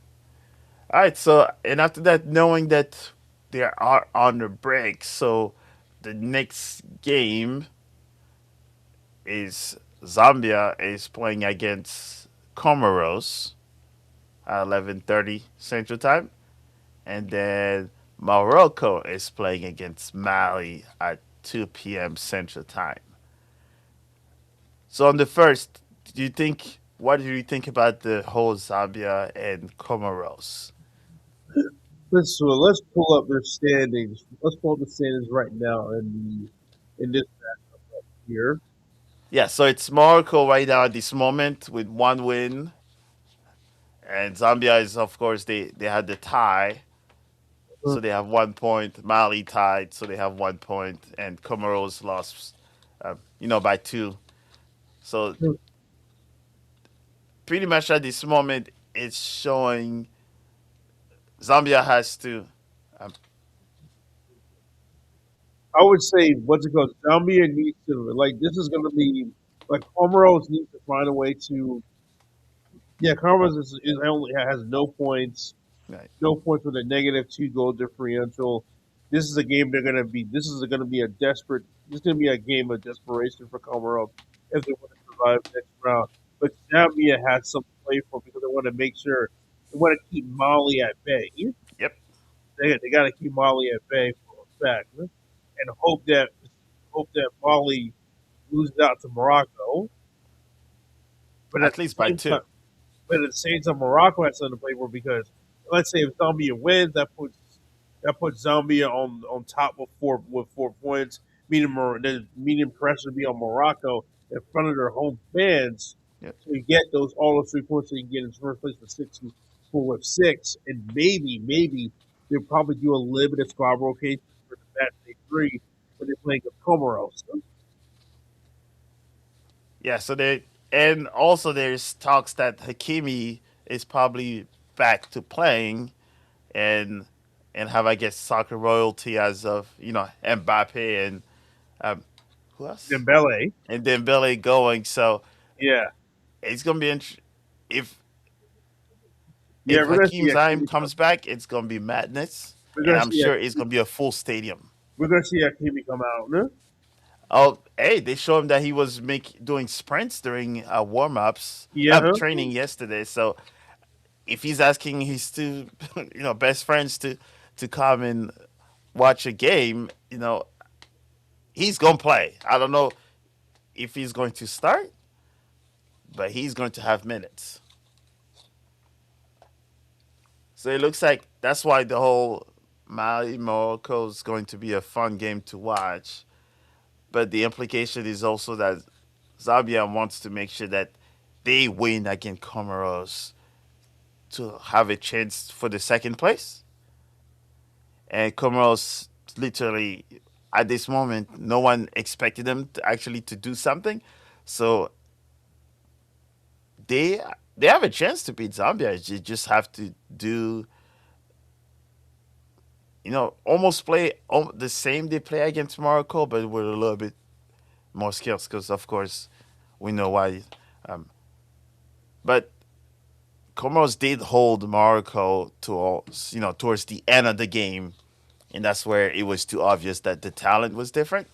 Speaker 1: All right, so and after that, knowing that they are on the break, so the next game is Zambia is playing against Comoros at 11:30 Central Time, and then Morocco is playing against Mali at 2 p.m. Central Time. So on the first, do you think what do you think about the whole Zambia and Comoros?
Speaker 3: Let's pull up their standings. Let's pull up the standings right now in this year.
Speaker 1: Yeah, so it's Morocco right now at this moment with one win, and Zambia is of course they had the tie, so they have 1 point. Mali tied, so they have 1 point, and Comoros lost, by two. So pretty much at this moment, it's showing Zambia has to. Um,
Speaker 3: I would say what's it called? Zambia needs to like this is going to be like Comoros needs to find a way to. Yeah, Comoros is only has no points
Speaker 1: right.
Speaker 3: with a -2 goal differential. this is a game they're gonna be. This is gonna be a desperate. This is gonna be a game of desperation for Comoros if they want to survive the next round. But Zambia has some to play for because they want to make sure they want to keep Mali at bay.
Speaker 1: Yep.
Speaker 3: They got to keep Mali at bay for a fact, and hope that Mali loses out to Morocco. But at
Speaker 1: At
Speaker 3: the
Speaker 1: least by
Speaker 3: same time,
Speaker 1: two.
Speaker 3: but at the same time, Morocco has something to play for because let's say if Zambia wins, that puts Zambia on top with 4 points, meaning pressure to be on Morocco in front of their home fans
Speaker 1: Yep.
Speaker 3: to get all those 3 points so you can get in first place with 6, and maybe they'll probably do a limited squad rotation for the match day 3 when they're playing the Comoros.
Speaker 1: Yeah. So they and also there's talks that Hakimi is probably back to playing and have I guess soccer royalty as of Mbappe and um, who else
Speaker 3: Dembele,
Speaker 1: and Dembele going. So
Speaker 3: yeah,
Speaker 1: it's gonna be if
Speaker 3: yeah, we're gonna
Speaker 1: Hakeem
Speaker 3: see
Speaker 1: Zaim
Speaker 3: Hakimi.
Speaker 1: comes back, it's gonna be madness,
Speaker 3: We're
Speaker 1: and
Speaker 3: gonna
Speaker 1: I'm
Speaker 3: see
Speaker 1: sure it's gonna be a full stadium.
Speaker 3: Hakimi come out. No?
Speaker 1: Oh, hey, they showed him that he was doing sprints during warm ups,
Speaker 3: Yeah, huh?
Speaker 1: training yesterday. So if he's asking his two, best friends to come and watch a game, he's gonna play. I don't know if he's going to start, but he's going to have minutes. So it looks like that's why the whole Mali Morocco is going to be a fun game to watch. But the implication is also that Zambia wants to make sure that they win against Comoros to have a chance for the second place. And Comoros literally at this moment, no one expected them to actually to do something. So they they have a chance to beat Zambia. You just have to do almost play the same they play against Morocco, but with a little bit more skills. Because of course we know why. Um, but Comoros did hold Morocco to towards the end of the game, and that's where it was too obvious that the talent was different.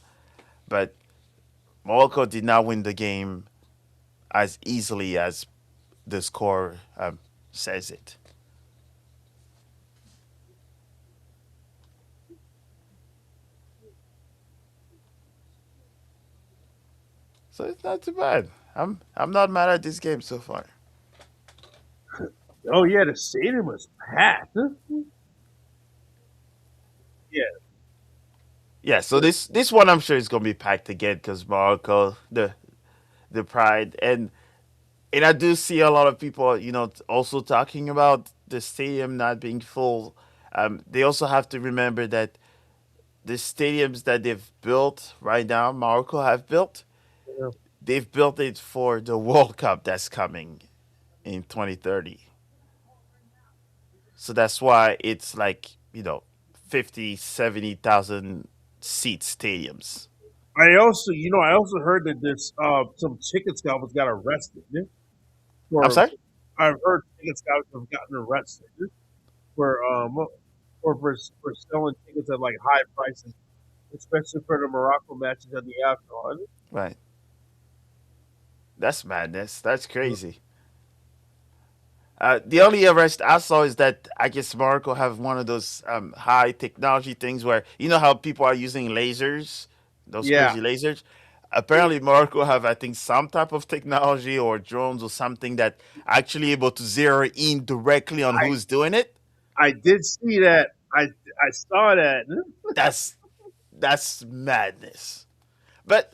Speaker 1: But Morocco did not win the game as easily as the score says it. So it's not too bad. I'm not mad at this game so far.
Speaker 3: Oh yeah, the stadium was packed. Huh? Yeah,
Speaker 1: Yeah, so this one I'm sure is gonna be packed again because Morocco, the pride, and I do see a lot of people, also talking about the stadium not being full. They also have to remember that the stadiums that they've built right now, Morocco have built,
Speaker 3: yeah.
Speaker 1: they've built it for the World Cup that's coming in 2030. So that's why it's like, 50, 70,000 seat stadiums.
Speaker 3: I also heard that this some ticket scalpers got arrested. Yeah?
Speaker 1: I'm
Speaker 3: For
Speaker 1: sorry?
Speaker 3: I've heard ticket scalpers have gotten arrested for for selling tickets at like high prices, especially for the Morocco matches at the AFCON.
Speaker 1: Right. That's madness. That's crazy. The only arrest I saw is that I guess Morocco have one of those high technology things where how people are using lasers, those
Speaker 3: Yeah,
Speaker 1: crazy lasers. Apparently, Morocco have I think some type of technology or drones or something that actually able to zero in directly on
Speaker 3: I
Speaker 1: who's doing it.
Speaker 3: I did see that. I saw that.
Speaker 1: That's madness. But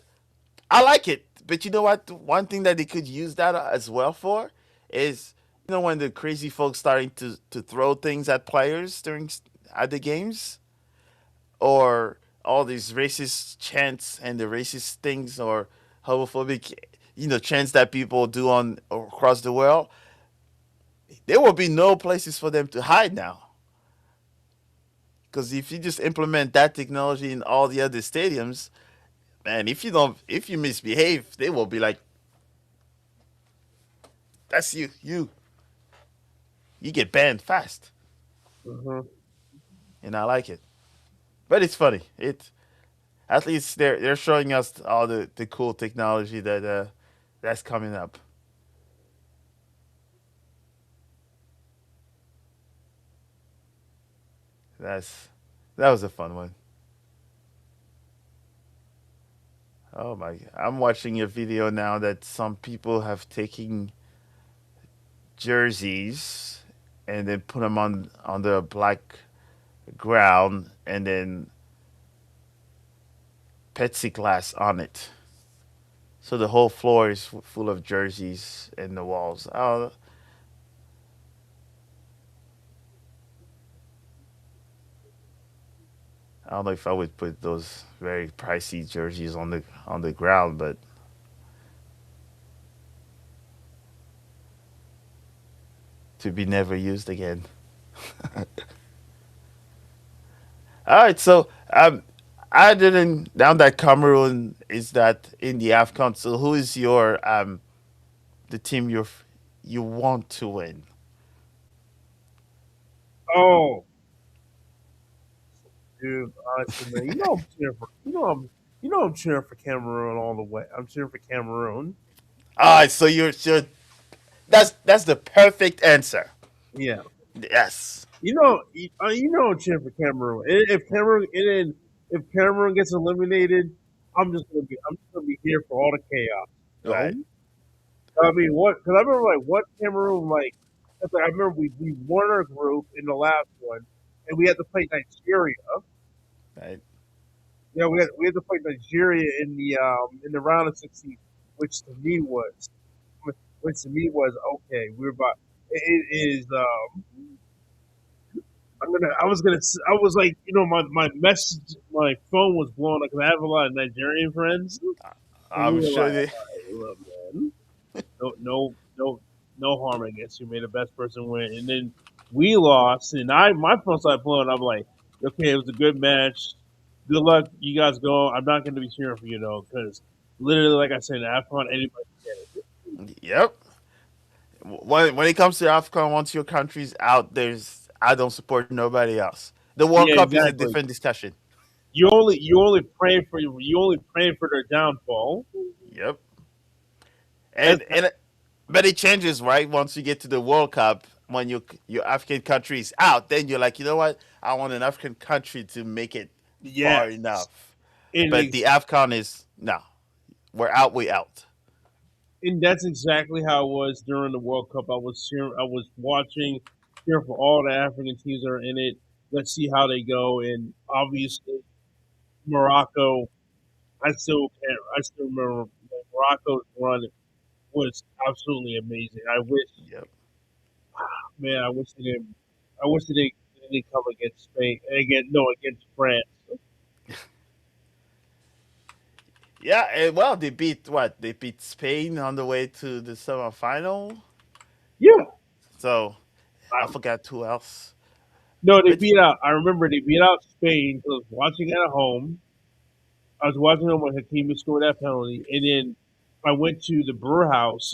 Speaker 1: I like it. But you know what? One thing that they could use that as well for is when the crazy folks starting to throw things at players during at the games, or all these racist chants and the racist things or homophobic chants that people do on across the world. There will be no places for them to hide now. Because if you just implement that technology in all the other stadiums, man, if you misbehave, they will be like, "That's you get banned fast,"
Speaker 3: Mhm.
Speaker 1: and I like it. but it's funny. It at least they're showing us all the cool technology that's coming up. That's that was a fun one. Oh my! I'm watching a video now that some people have taken jerseys and then put them on the black ground and then plexiglass on it. So the whole floor is full of jerseys and the walls. I don't know if I would put those very pricey jerseys on the ground, but to be never used again. All right, so I didn't now that Cameroon is that in the AFCON. So who is your the team you want to win?
Speaker 3: Oh, dude, honestly, man, I'm cheering for I'm cheering for Cameroon all the way. I'm cheering for Cameroon.
Speaker 1: All right, so you're that's the perfect answer.
Speaker 3: Yeah,
Speaker 1: Yes.
Speaker 3: I'm cheering for Cameroon. If Cameroon gets eliminated, I'm just gonna be here for all the chaos. You
Speaker 1: Right.
Speaker 3: know? I mean, what? Because I remember like what Cameroon like. 'Cause, like, I remember we won our group in the last one, and we had to play Nigeria.
Speaker 1: Right.
Speaker 3: Yeah, we had to play Nigeria in the round of 16, which to me was okay. We're about it is I was like, my phone was blowing up because I have a lot of Nigerian friends, and we
Speaker 1: I'm
Speaker 3: were
Speaker 1: sure
Speaker 3: like,
Speaker 1: they.
Speaker 3: all right, look, man, no harm against you. May the best person win. And then we lost, and my phone started blowing. I'm like, okay, it was a good match. Good luck, you guys go. I'm not going to be cheering for you though, because literally, like I said, in AFCON, anybody can get it.
Speaker 1: Yep. When it comes to AFCON, once your country's out, there's I don't support nobody else. The World
Speaker 3: Yeah,
Speaker 1: Cup is a
Speaker 3: exactly.
Speaker 1: different discussion.
Speaker 3: You only pray for their downfall.
Speaker 1: Yep.
Speaker 3: That's
Speaker 1: And but it changes, right? Once you get to the World Cup, when your African country is out, then you're like, you know what? I want an African country to make it far
Speaker 3: yes,
Speaker 1: enough.
Speaker 3: and
Speaker 1: But the AFCON is no, we're out, we out.
Speaker 3: that's exactly how it was during the World Cup. I was watching, cheering for all the African teams that are in it. Let's see how they go. And obviously, Morocco. I still remember Morocco's run was absolutely amazing.
Speaker 1: Yep.
Speaker 3: Man, I wish they didn't come against Spain again. No, against France.
Speaker 1: Yeah, and well, they beat what? They beat Spain on the way to the semifinal.
Speaker 3: Yeah,
Speaker 1: So I
Speaker 3: I,
Speaker 1: forgot who else.
Speaker 3: no, they
Speaker 1: But
Speaker 3: beat out. I remember they beat out Spain. 'Cause I was watching at home. I was watching them when Hakimi scored that penalty, and then I went to the Brewer House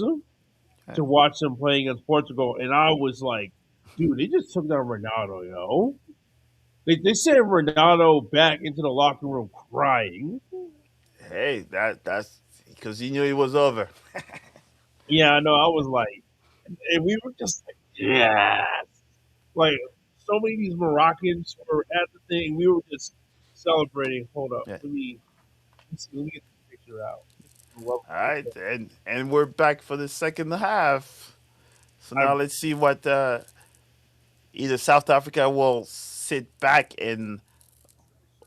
Speaker 3: to watch them playing against Portugal, and I was like, dude, they just took down Ronaldo, yo. They sent Ronaldo back into the locker room crying.
Speaker 1: hey, that's because he knew it was over.
Speaker 3: Yeah, I know. I was like, and we were just like, yeah, like so many of these Moroccans were at the thing. We were just celebrating. Hold up,
Speaker 1: Yeah.
Speaker 3: let me get this picture out. Love
Speaker 1: All
Speaker 3: this
Speaker 1: right,
Speaker 3: thing.
Speaker 1: and we're back for the second half. So
Speaker 3: I
Speaker 1: now let's see what either South Africa will sit back and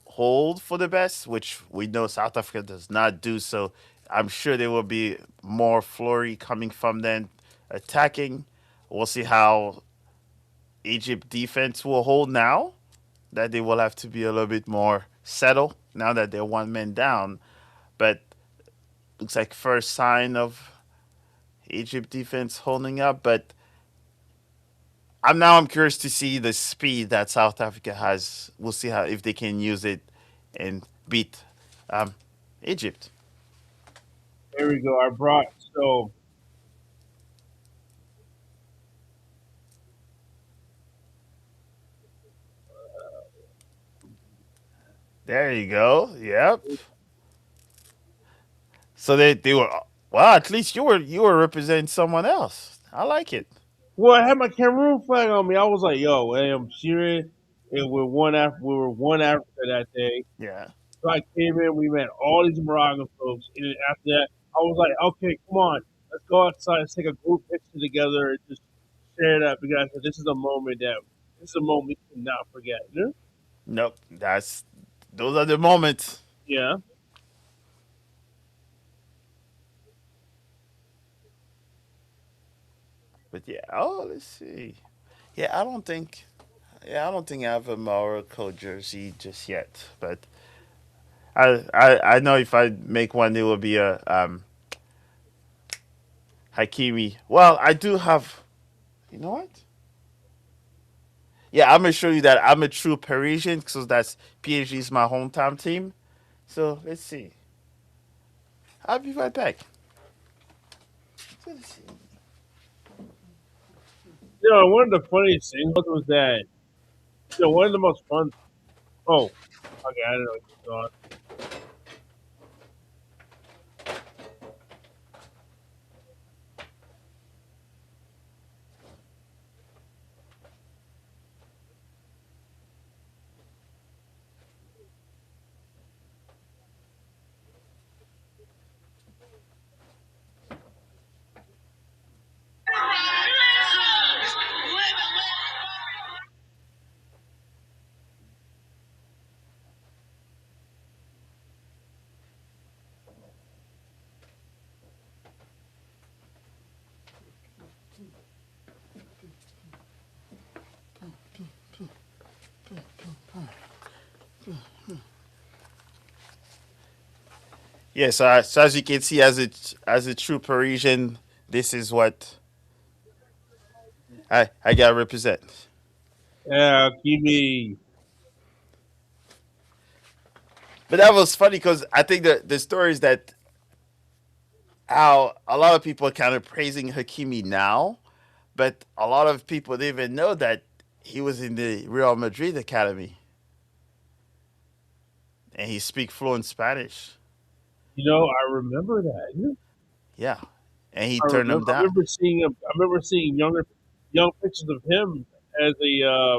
Speaker 1: hold for the best, which we know South Africa does not do. So I'm sure there will be more flurry coming from them attacking. We'll see how Egypt defense will hold now. That they will have to be a little bit more settled now that they're one man down. But looks like first sign of Egypt defense holding up. But I'm curious to see the speed that South Africa has. We'll see how if they can use it and beat um, Egypt.
Speaker 3: There we go. I brought so
Speaker 1: There you go. Yep. So they were well. At least you were representing someone else. I like it.
Speaker 3: Well, I had my Cameroon flag on me. I was like, "Yo, hey, I'm cheering." And we were one Africa that day.
Speaker 1: Yeah.
Speaker 3: So I came in. We met all these Moroccan folks, and then after that, I was like, "Okay, come on, let's go outside. Let's take a group picture together and just share that because this is a moment we cannot forget." Yeah.
Speaker 1: Nope. That's those are the moments.
Speaker 3: Yeah.
Speaker 1: But yeah. Oh, let's see. Yeah, I don't think. Yeah, I don't think I have a Morocco jersey just yet. But I know if I make one, it will be a Hakimi. Well, I do have. You know what? Yeah, I'm gonna show you that I'm a true Parisian because that's PSG is my hometown team. So let's see. I'll be right back. So let's see.
Speaker 3: One of the funniest things was that one of the most fun. Oh, okay, I don't know what's going on.
Speaker 1: Yeah, so as you can see, as a true Parisian, this is what I gotta represent.
Speaker 3: Yeah, Kimi.
Speaker 1: But that was funny because I think the story is that how a lot of people are kind of praising Hakimi now, but a lot of people didn't even know that he was in the Real Madrid academy and he speaks fluent Spanish.
Speaker 3: I remember that.
Speaker 1: Yeah, and he turned them
Speaker 3: I
Speaker 1: down.
Speaker 3: remember seeing him. I remember seeing young pictures of him as a. I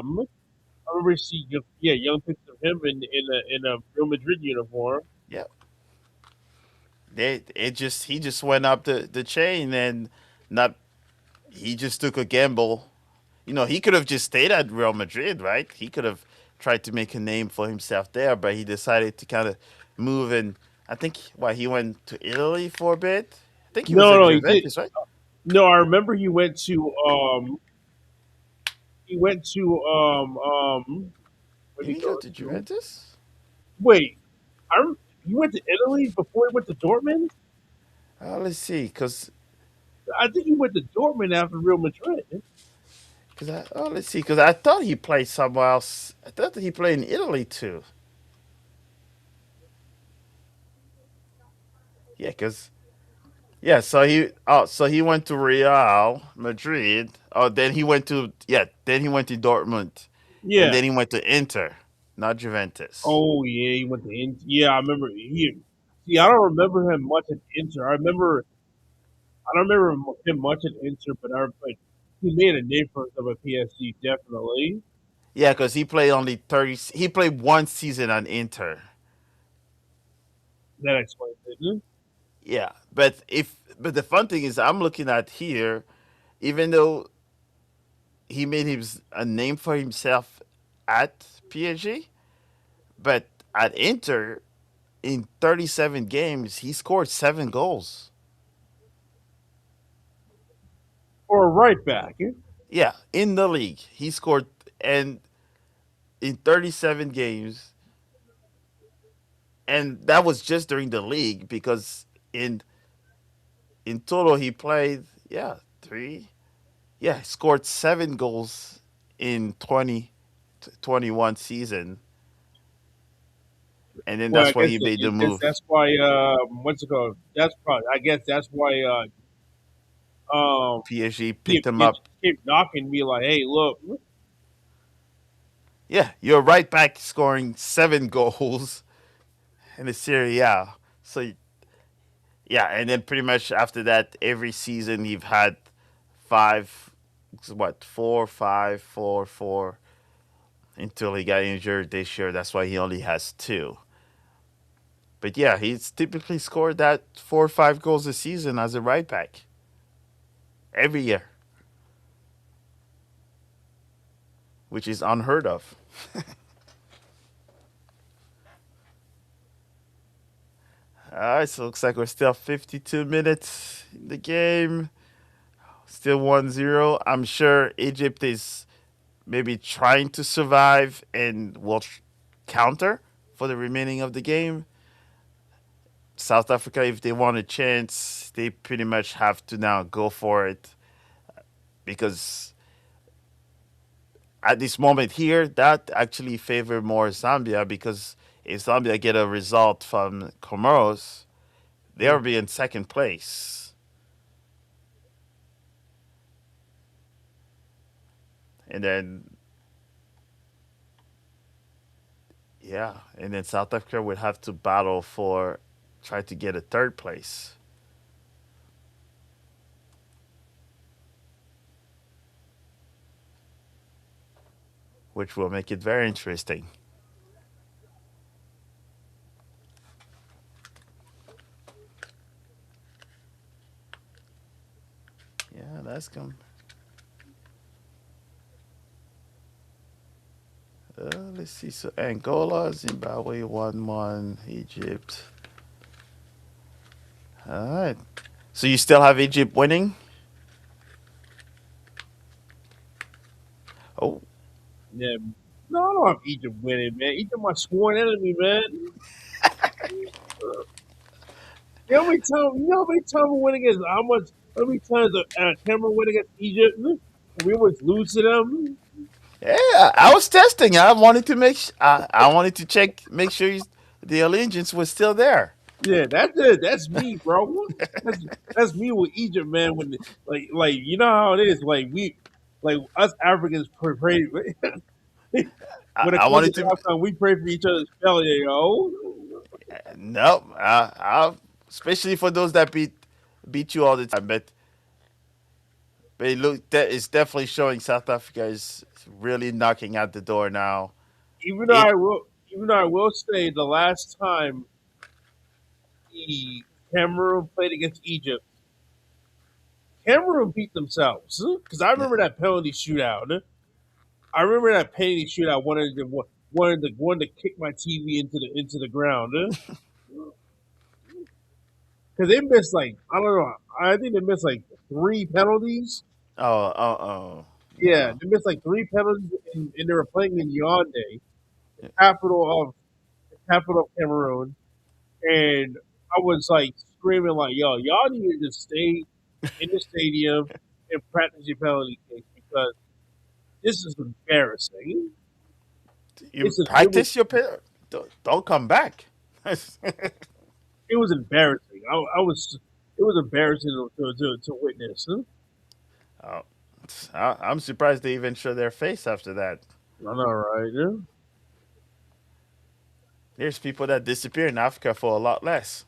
Speaker 3: remember seeing young pictures of him in a Real Madrid uniform.
Speaker 1: Yeah, he just went up the chain and not he just took a gamble. You know, he could have just stayed at Real Madrid, right? He could have tried to make a name for himself there, but he decided to kind of move and I think why he went to Italy for a bit. I think he was
Speaker 3: No,
Speaker 1: at
Speaker 3: no, he did.
Speaker 1: Juventus, right?
Speaker 3: No, I remember he went to where
Speaker 1: Did
Speaker 3: did he
Speaker 1: he go
Speaker 3: go
Speaker 1: to
Speaker 3: to?
Speaker 1: Juventus?
Speaker 3: Wait, he went to Italy before he went to Dortmund.
Speaker 1: Let's see,
Speaker 3: I think he went to Dortmund after Real Madrid.
Speaker 1: let's see, because I thought he played somewhere else. I thought that he played in Italy too. Yeah, because yeah, so he went to Real Madrid. Oh, then he went to Dortmund, and
Speaker 3: Yeah.
Speaker 1: then he went to Inter, not Juventus.
Speaker 3: Oh yeah, he went to Inter. Yeah, I remember. See, I don't remember him much at Inter. I don't remember him much at Inter, but he made a name for himself at PSG, definitely.
Speaker 1: Yeah, because he played only 30. He played one season on Inter.
Speaker 3: That explains it.
Speaker 1: Yeah, but the fun thing is, I'm looking at here, even though he made a name for himself at PSG, but at Inter in 37 games he scored 7 goals.
Speaker 3: Or a right back.
Speaker 1: Yeah, in the league he scored and in 37 games, and that was just during the league because in in total he played three he scored 7 goals in 2021 season, and then
Speaker 3: Well,
Speaker 1: that's why he made
Speaker 3: I
Speaker 1: the
Speaker 3: guess
Speaker 1: move.
Speaker 3: that's why. What's it called? That's probably. I guess that's why.
Speaker 1: PSG
Speaker 3: He
Speaker 1: picked him up.
Speaker 3: kept knocking me like, "Hey, look,
Speaker 1: Yeah, you're right back scoring 7 goals in the series, yeah. So yeah, and then pretty much after that, every season you've had five, what, four, five, four, four, until he got injured this year. That's why he only has two. But yeah, he's typically scored that 4 or 5 goals a season as a right back every year, which is unheard of. All right, so it looks like we're still 52 minutes in the game. Still 1-0. I'm sure Egypt is maybe trying to survive and will counter for the remaining of the game. South Africa, if they want a chance, they pretty much have to now go for it because at this moment here, that actually favor more Zambia because if Zambia get a result from Comoros, they'll
Speaker 3: Mm.
Speaker 1: be in second place. And then, yeah, and then South Africa would have to battle for try to get a third place, which will make it very interesting. Yeah, that's come. Let's see. So Angola, Zimbabwe 1-1, Egypt. All right. So you still have Egypt winning? Oh,
Speaker 3: Yeah. No, I don't have Egypt winning, man. Egypt my sworn enemy, man. You know how many times we win against how many times Cameroon win against Egypt? And we always lose to them.
Speaker 1: yeah. I was testing. I wanted to I wanted to check, make sure the allegiance was still there.
Speaker 3: Yeah, that's it. That's me, bro. That's that's me with Egypt, man. When like you know how it is. Like us Africans pray when it
Speaker 1: I
Speaker 3: comes
Speaker 1: wanted
Speaker 3: to
Speaker 1: to.
Speaker 3: AFCON, we pray for each other's failure, yo.
Speaker 1: No, especially for those that beat you all the time. But it look that it's definitely showing South Africa is really knocking at the door now.
Speaker 3: Even though
Speaker 1: It
Speaker 3: I will, even though I will say the last time the Cameroon played against Egypt, Cameroon beat themselves because I remember that penalty shootout. I remember that penalty shootout. Wanted to kick my TV into the ground because they missed like I don't know. I think they missed like three penalties. Yeah,
Speaker 1: no.
Speaker 3: they missed like three penalties, and they were playing in Yaoundé, capital of capital of Cameroon, and I was like screaming like, "Yo, y'all need to just stay in the stadium and practice your penalty kicks because this is embarrassing."
Speaker 1: You
Speaker 3: It was
Speaker 1: practice your don't come back.
Speaker 3: it was embarrassing. I was it was embarrassing to witness. Huh?
Speaker 1: Oh, I'm surprised they even show their face after that.
Speaker 3: I know, right? Yeah.
Speaker 1: There's people that disappear in Africa for a lot less.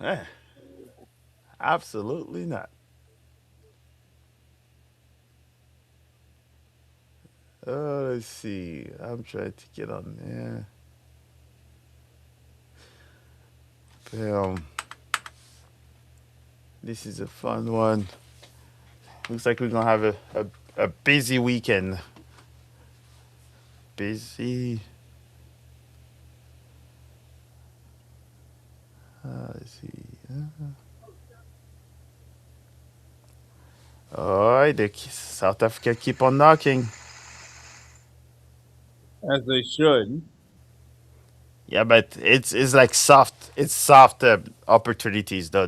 Speaker 1: Eh, absolutely not. Let's see. I'm trying to get on there. Bam. This is a fun one. Looks like we're gonna have a busy weekend. Busy. Let's see. All right, South Africa keep on knocking.
Speaker 3: As they should.
Speaker 1: Yeah, but it's like soft. It's soft opportunities though.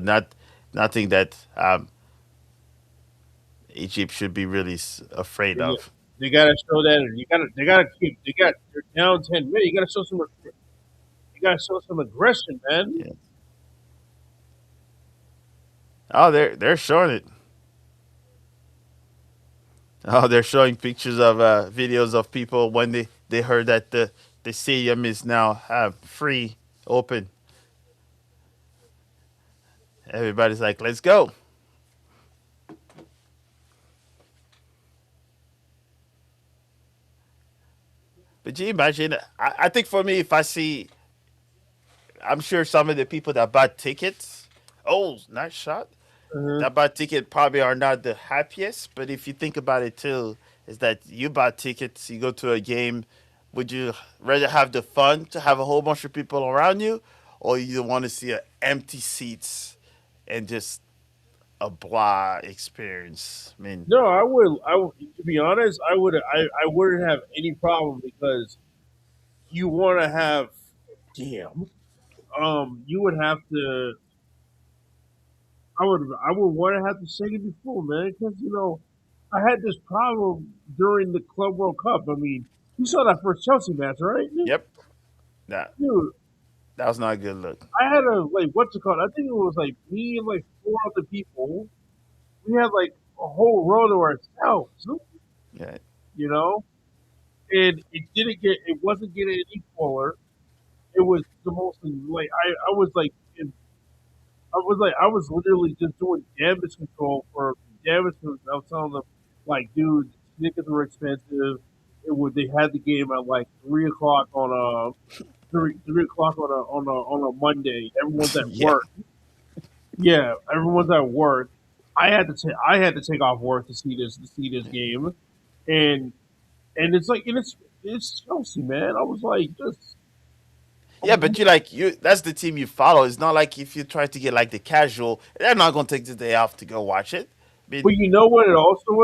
Speaker 1: Nothing that Egypt should be really afraid
Speaker 3: They,
Speaker 1: of.
Speaker 3: they gotta show that they gotta keep they got they're down 10 minutes. You gotta show some aggression, man.
Speaker 1: Yeah. Oh, they're showing it. Oh, they're showing pictures of videos of people when they heard that the stadium is now free, open. Everybody's like, let's go. But you imagine, I think for me, if I see, I'm sure some of the people that bought tickets, oh, nice shot,
Speaker 3: Uh-huh.
Speaker 1: that bought ticket probably are not the happiest. But if you think about it too, is that you bought tickets, you go to a game, would you rather have the fun to have a whole bunch of people around you, or you want to see empty seats and just a blah experience? I mean,
Speaker 3: No, I would. I would, to be honest, I would. I wouldn't have any problem because you want to have. Damn. You would have to. I would want to have the stadium before, man, because I had this problem during the Club World Cup. I mean, you saw that first Chelsea match, right?
Speaker 1: yep, that
Speaker 3: Dude,
Speaker 1: that was not a good look.
Speaker 3: I had a like what's it called? I think it was like me and like four other people. We had like a whole row to ourselves,
Speaker 1: Yeah,
Speaker 3: you know, and it wasn't getting any fuller. It was the most like I was literally just doing damage control for damage control. I was telling them like, dude, tickets were expensive. They had the game at like 3 o'clock on a 3 o'clock on a Monday. Everyone's at
Speaker 1: yeah,
Speaker 3: work. Yeah, everyone's at work. I had to take off work to see this game, and it's like it's Chelsea, man. I was like just
Speaker 1: yeah. But you that's the team you follow. It's not like if you try to get like the casual, they're not gonna take the day off to go watch it. I
Speaker 3: But
Speaker 1: mean,
Speaker 3: you know what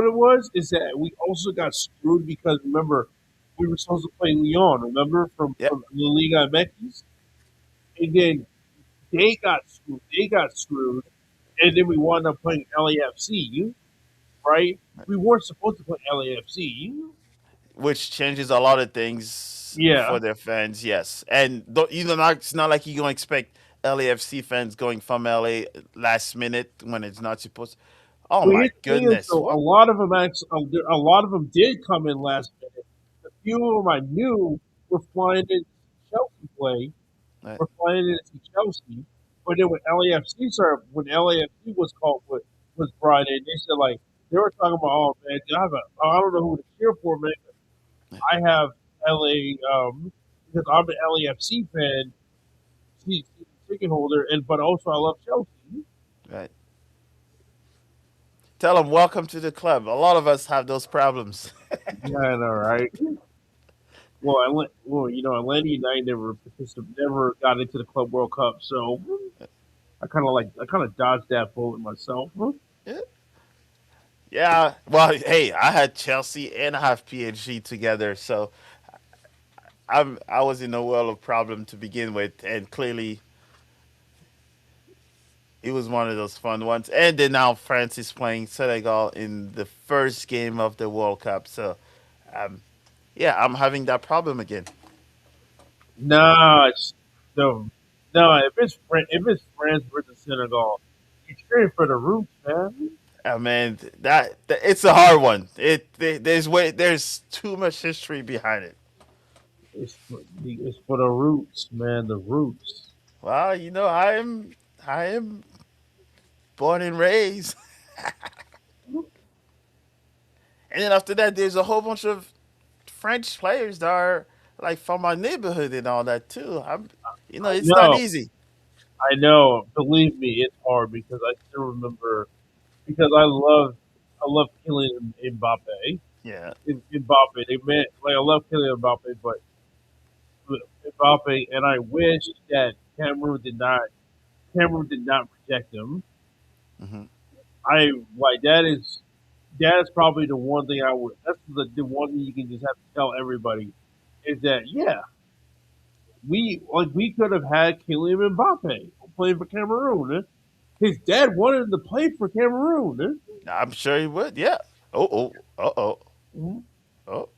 Speaker 3: it was is that we also got screwed because remember we were supposed to play Lyon, remember
Speaker 1: yeah,
Speaker 3: from La Liga MX, and then they got screwed, and then we wound up playing LAFC, right? We weren't supposed to play LAFC.
Speaker 1: which changes a lot of things
Speaker 3: Yeah,
Speaker 1: for their fans. Yes, and you know, not, it's not like you're gonna expect LAFC fans going from LA last minute when it's not supposed. Oh
Speaker 3: but
Speaker 1: my
Speaker 3: here's the thing is
Speaker 1: goodness!
Speaker 3: though,
Speaker 1: What?
Speaker 3: a lot of them did come in last minute. A few of them I knew were flying in Chelsea play,
Speaker 1: Uh,
Speaker 3: were flying in to see Chelsea. But then when LAFC was was brought in, they said like they were talking about, oh man, I don't know who to cheer for, man. I have LA because I'm an LAFC fan, season ticket holder, and but also I love Chelsea.
Speaker 1: right. Tell them welcome to the club. A lot of us have those problems.
Speaker 3: Yeah, I know, right? Atlanta United never got into the Club World Cup, so I kind of dodged that bullet myself.
Speaker 1: Yeah. Yeah. Well, hey, I had Chelsea and I have PSG together, so I was in a world of problem to begin with, and clearly it was one of those fun ones. And then now France is playing Senegal in the first game of the World Cup, so um, yeah, I'm having that problem again.
Speaker 3: Nah, no, no. If it's France versus Senegal, you're cheering for the roots, man.
Speaker 1: I mean that it's a hard one. There's too much history behind it.
Speaker 3: It's for the roots, man. The roots.
Speaker 1: Well, you know, I am born and raised, and then after that, there's a whole bunch of French players that are like from my neighborhood and all that too.
Speaker 3: I
Speaker 1: It's not
Speaker 3: know,
Speaker 1: easy.
Speaker 3: I know. Believe me, it's hard because I still remember because I love Kylian Mbappe.
Speaker 1: Yeah,
Speaker 3: Mbappe, they meant like I love Kylian Mbappe, but Mbappe, and I wish that Cameroon did not reject him.
Speaker 1: hmm
Speaker 3: I like that is probably the one thing I would. That's the one thing you can just have to tell everybody is that yeah, we could have had Kylian Mbappe playing for Cameroon. His dad wanted him to play for Cameroon.
Speaker 1: I'm sure he would. Yeah.
Speaker 3: Mhm.
Speaker 1: Oh,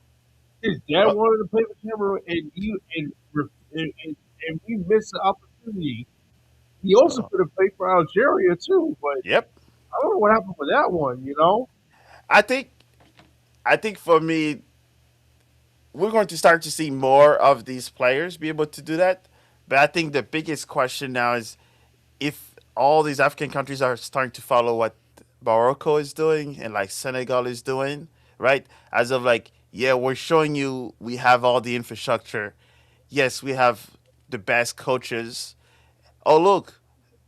Speaker 3: His dad
Speaker 1: oh,
Speaker 3: wanted to play for Cameroon, and we missed the opportunity. He also
Speaker 1: oh.
Speaker 3: could have played for Algeria too, but
Speaker 1: Yep.
Speaker 3: I don't know what happened with that one.
Speaker 1: I think I think for me, we're going to start to see more of these players be able to do that. But I think the biggest question now is if all these African countries are starting to follow what Morocco is doing and like Senegal is doing, right? As of like, yeah, we're showing you we have all the infrastructure. Yes, we have the best coaches. Oh,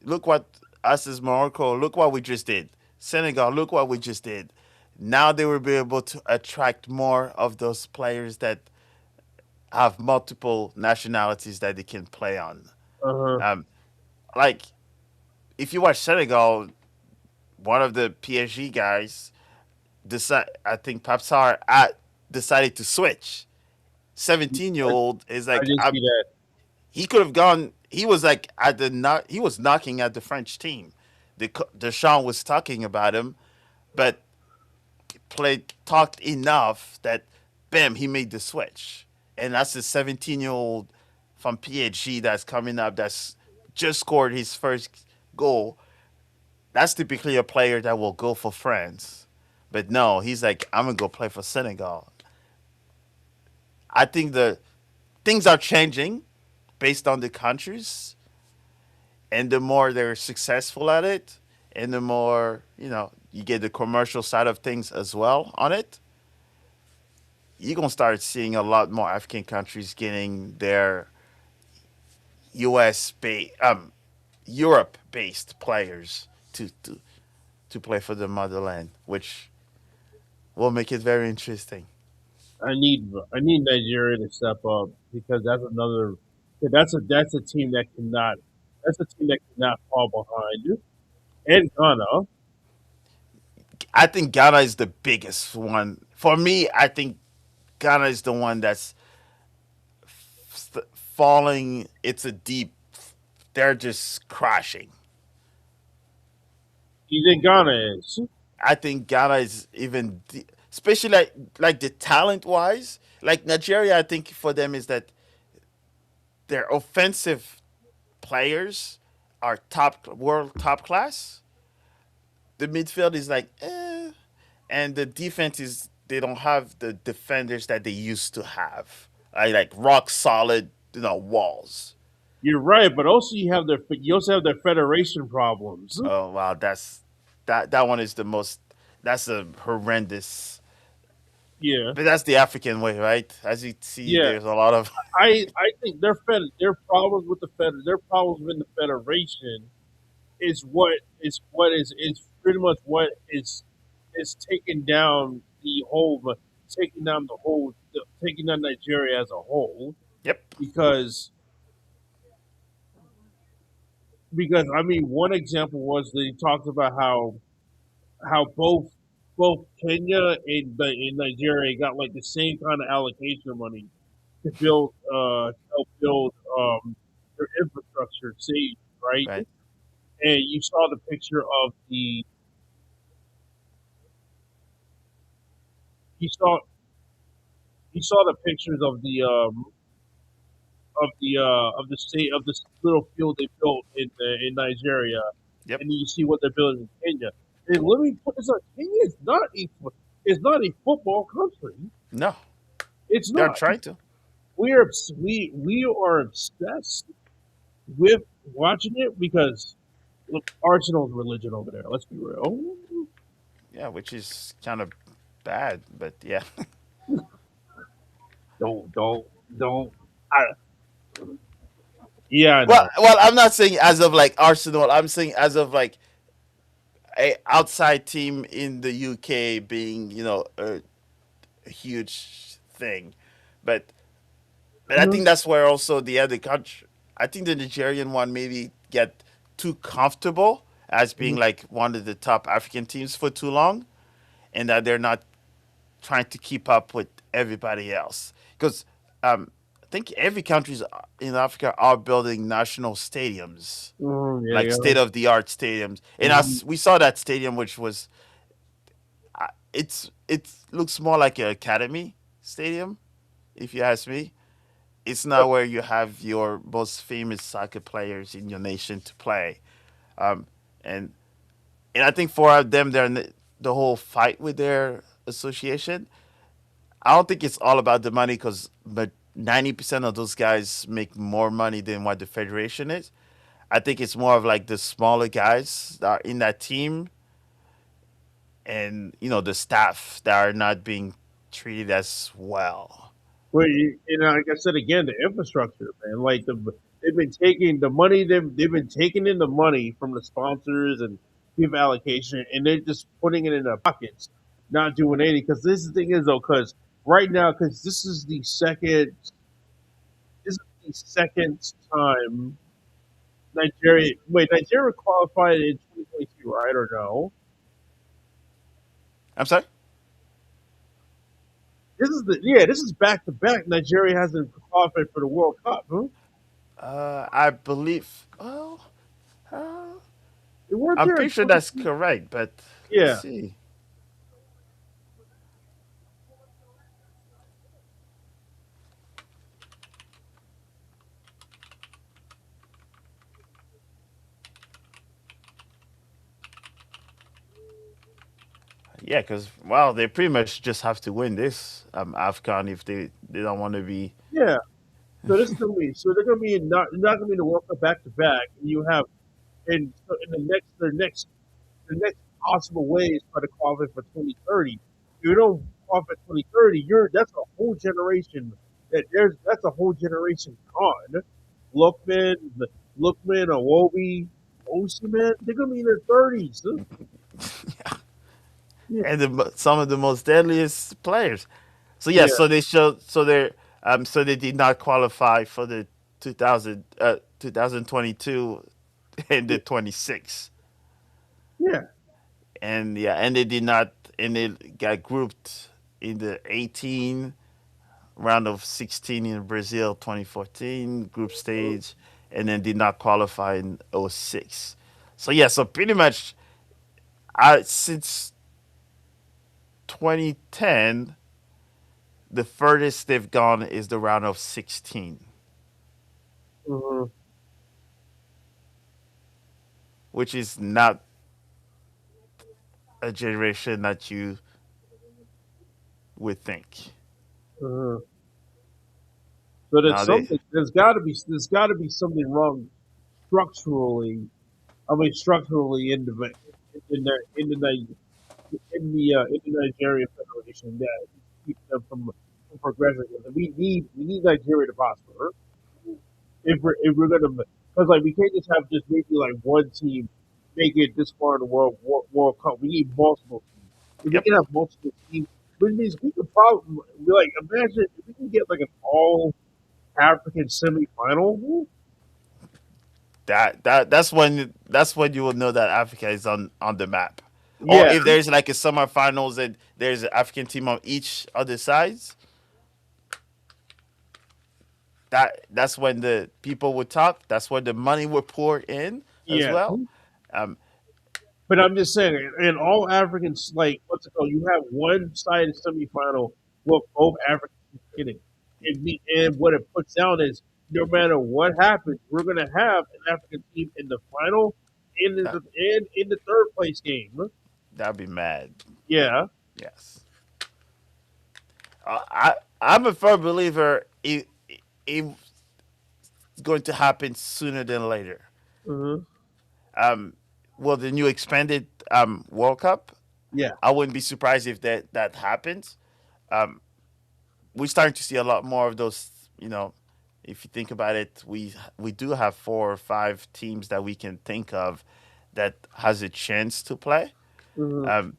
Speaker 1: look what us as Morocco, look what we just did. Senegal, look what we just did. Now they will be able to attract more of those players that have multiple nationalities that they can play on.
Speaker 3: Uh huh.
Speaker 1: Um, like if you watch Senegal, one of the PSG guys I think Papsar decided to switch. 17-year
Speaker 3: I,
Speaker 1: old is
Speaker 3: I
Speaker 1: like
Speaker 3: did see that.
Speaker 1: he could have gone. He was like he was knocking at the French team. Deschamps was talking about him, but played talked enough that bam, he made the switch. And that's a 17-year-old from PSG that's coming up that's just scored his first goal. That's typically a player that will go for France. But no, he's like, I'm gonna go play for Senegal. I think the things are changing based on the countries, and the more they're successful at it, and the more you get the commercial side of things as well on it. You're gonna start seeing a lot more African countries getting their U.S. based, Europe based players to play for the motherland, which will make it very interesting.
Speaker 3: I need Nigeria to step up because that's another that's a team that cannot that's a team that cannot fall behind. And Ghana,
Speaker 1: I think Ghana is the biggest one for me. I think Ghana is the one that's falling. It's a deep. They're just crashing.
Speaker 3: you think Ghana is?
Speaker 1: I think Ghana is especially like the talent wise. Like Nigeria, I think for them is that their offensive players are top class. The midfield is like and the defense is they don't have the defenders that they used to have. Like rock solid, walls.
Speaker 3: You're right, but also you also have their federation problems.
Speaker 1: Oh wow, that one is the most. That's a horrendous.
Speaker 3: Yeah,
Speaker 1: But that's the African way, right? As you see,
Speaker 3: yeah.
Speaker 1: there's a lot of.
Speaker 3: I think their problems with their problems with the federation is what is pretty much what is taking down Nigeria as a whole
Speaker 1: Yep.
Speaker 3: because I mean one example was they talked about how both Kenya and Nigeria got like the same kind of allocation of money to help build their infrastructure safe, right?
Speaker 1: Right.
Speaker 3: And you saw the picture of the you saw you saw the pictures of the state of this little field they built in Nigeria,
Speaker 1: Yep.
Speaker 3: and you see what they're building in Kenya. And let me put this on: Kenya is not a football country.
Speaker 1: No,
Speaker 3: It's
Speaker 1: they're
Speaker 3: not.
Speaker 1: trying to.
Speaker 3: We are obsessed with watching it because look, Arsenal's religion over there. Let's be real.
Speaker 1: Yeah, which is kind of bad, but yeah.
Speaker 3: Don't don't don't. I, yeah, I
Speaker 1: Well,
Speaker 3: know.
Speaker 1: I'm not saying as of like Arsenal. I'm saying as of like a outside team in the UK being, a huge thing, but I
Speaker 3: Mhm.
Speaker 1: think that's where also the other country. I think the Nigerian one maybe get too comfortable as being
Speaker 3: Mhm.
Speaker 1: like one of the top African teams for too long, and that they're not trying to keep up with everybody else. Because I think every country in Africa are building national stadiums,
Speaker 3: Yeah,
Speaker 1: like
Speaker 3: yeah.
Speaker 1: state of the art stadiums. And
Speaker 3: Mhm.
Speaker 1: us, we saw that stadium, which was it looks more like an academy stadium, if you ask me. It's not where you have your most famous soccer players in your nation to play. Um, and and I think for them, they're in the whole fight with their association. I don't think it's all about the money because but 90% of those guys make more money than what the federation is. I think it's more of like the smaller guys that are in that team and the staff that are not being treated as well.
Speaker 3: But like I said again, the infrastructure, man. Like they've been taking the money. They've been taking in the money from the sponsors and give allocation, and they're just putting it in their pockets, not doing anything. Because this is the thing is though, because right now, because this is the second time Nigeria qualified in 2022, right or no?
Speaker 1: I'm sorry.
Speaker 3: This is back to back. Nigeria hasn't qualified for the World Cup. Huh?
Speaker 1: I believe. Oh, uh,
Speaker 3: They weren't
Speaker 1: I'm
Speaker 3: there in
Speaker 1: pretty sure that's
Speaker 3: 2022.
Speaker 1: correct, but let's
Speaker 3: Yeah.
Speaker 1: see. Yeah, because well, they pretty much just have to win this Afcon if they don't want to be.
Speaker 3: Yeah, so this is gonna be so they're gonna be not gonna be in the World Cup back to back, and you have in the next possible way is try to qualify for 2030. If you don't qualify for 2030, that's a whole generation that's a whole generation gone. Lookman, Lookman, Awobi, Osimhen, they're gonna be in their 30s. Yeah,
Speaker 1: And some of the most deadliest players. So yeah,
Speaker 3: yeah,
Speaker 1: so they showed so they did not qualify for the 2022 and the 26,
Speaker 3: yeah.
Speaker 1: and yeah, and they did not, and they got grouped in the 18 round of 16 in Brazil 2014 group stage, and then did not qualify in '06. So yeah, so pretty much since 2010 the furthest they've gone is the round of 16,
Speaker 3: Mm-hmm,
Speaker 1: which is not a generation that you would think.
Speaker 3: mm-hmm. So
Speaker 1: Now they,
Speaker 3: there's got to be something wrong structurally. I mean, structurally in the Nigeria Federation that keeps them from progressing. And we need Nigeria to prosper if we're gonna because like we can't just have just maybe like one team make it this far in the World Cup. We need multiple teams. If we
Speaker 1: yep,
Speaker 3: can have multiple teams, which means we could probably like imagine if we can get like an all African semifinal.
Speaker 1: that's when you will know that Africa is on the map. Or
Speaker 3: Yeah,
Speaker 1: if there's like a semifinals and there's an African team on each other sides, that's when the people would talk. That's when the money would pour in as
Speaker 3: yeah.
Speaker 1: well. Um,
Speaker 3: But I'm just saying, in all Africans, like what's it called? You have one side semifinal with both Africans in it, and what it puts down is no matter what happens, we're gonna have an African team in the final
Speaker 1: that
Speaker 3: and in the third place game.
Speaker 1: that'd be mad.
Speaker 3: Yeah.
Speaker 1: Yes, I'm a firm believer. It's going to happen sooner than later.
Speaker 3: Hmm.
Speaker 1: Um, well, the new expanded World Cup,
Speaker 3: Yeah.
Speaker 1: I wouldn't be surprised if that happens. Um, we're starting to see a lot more of those. If you think about it, we do have 4 or 5 teams that we can think of that has a chance to play.
Speaker 3: Hmm.
Speaker 1: Um,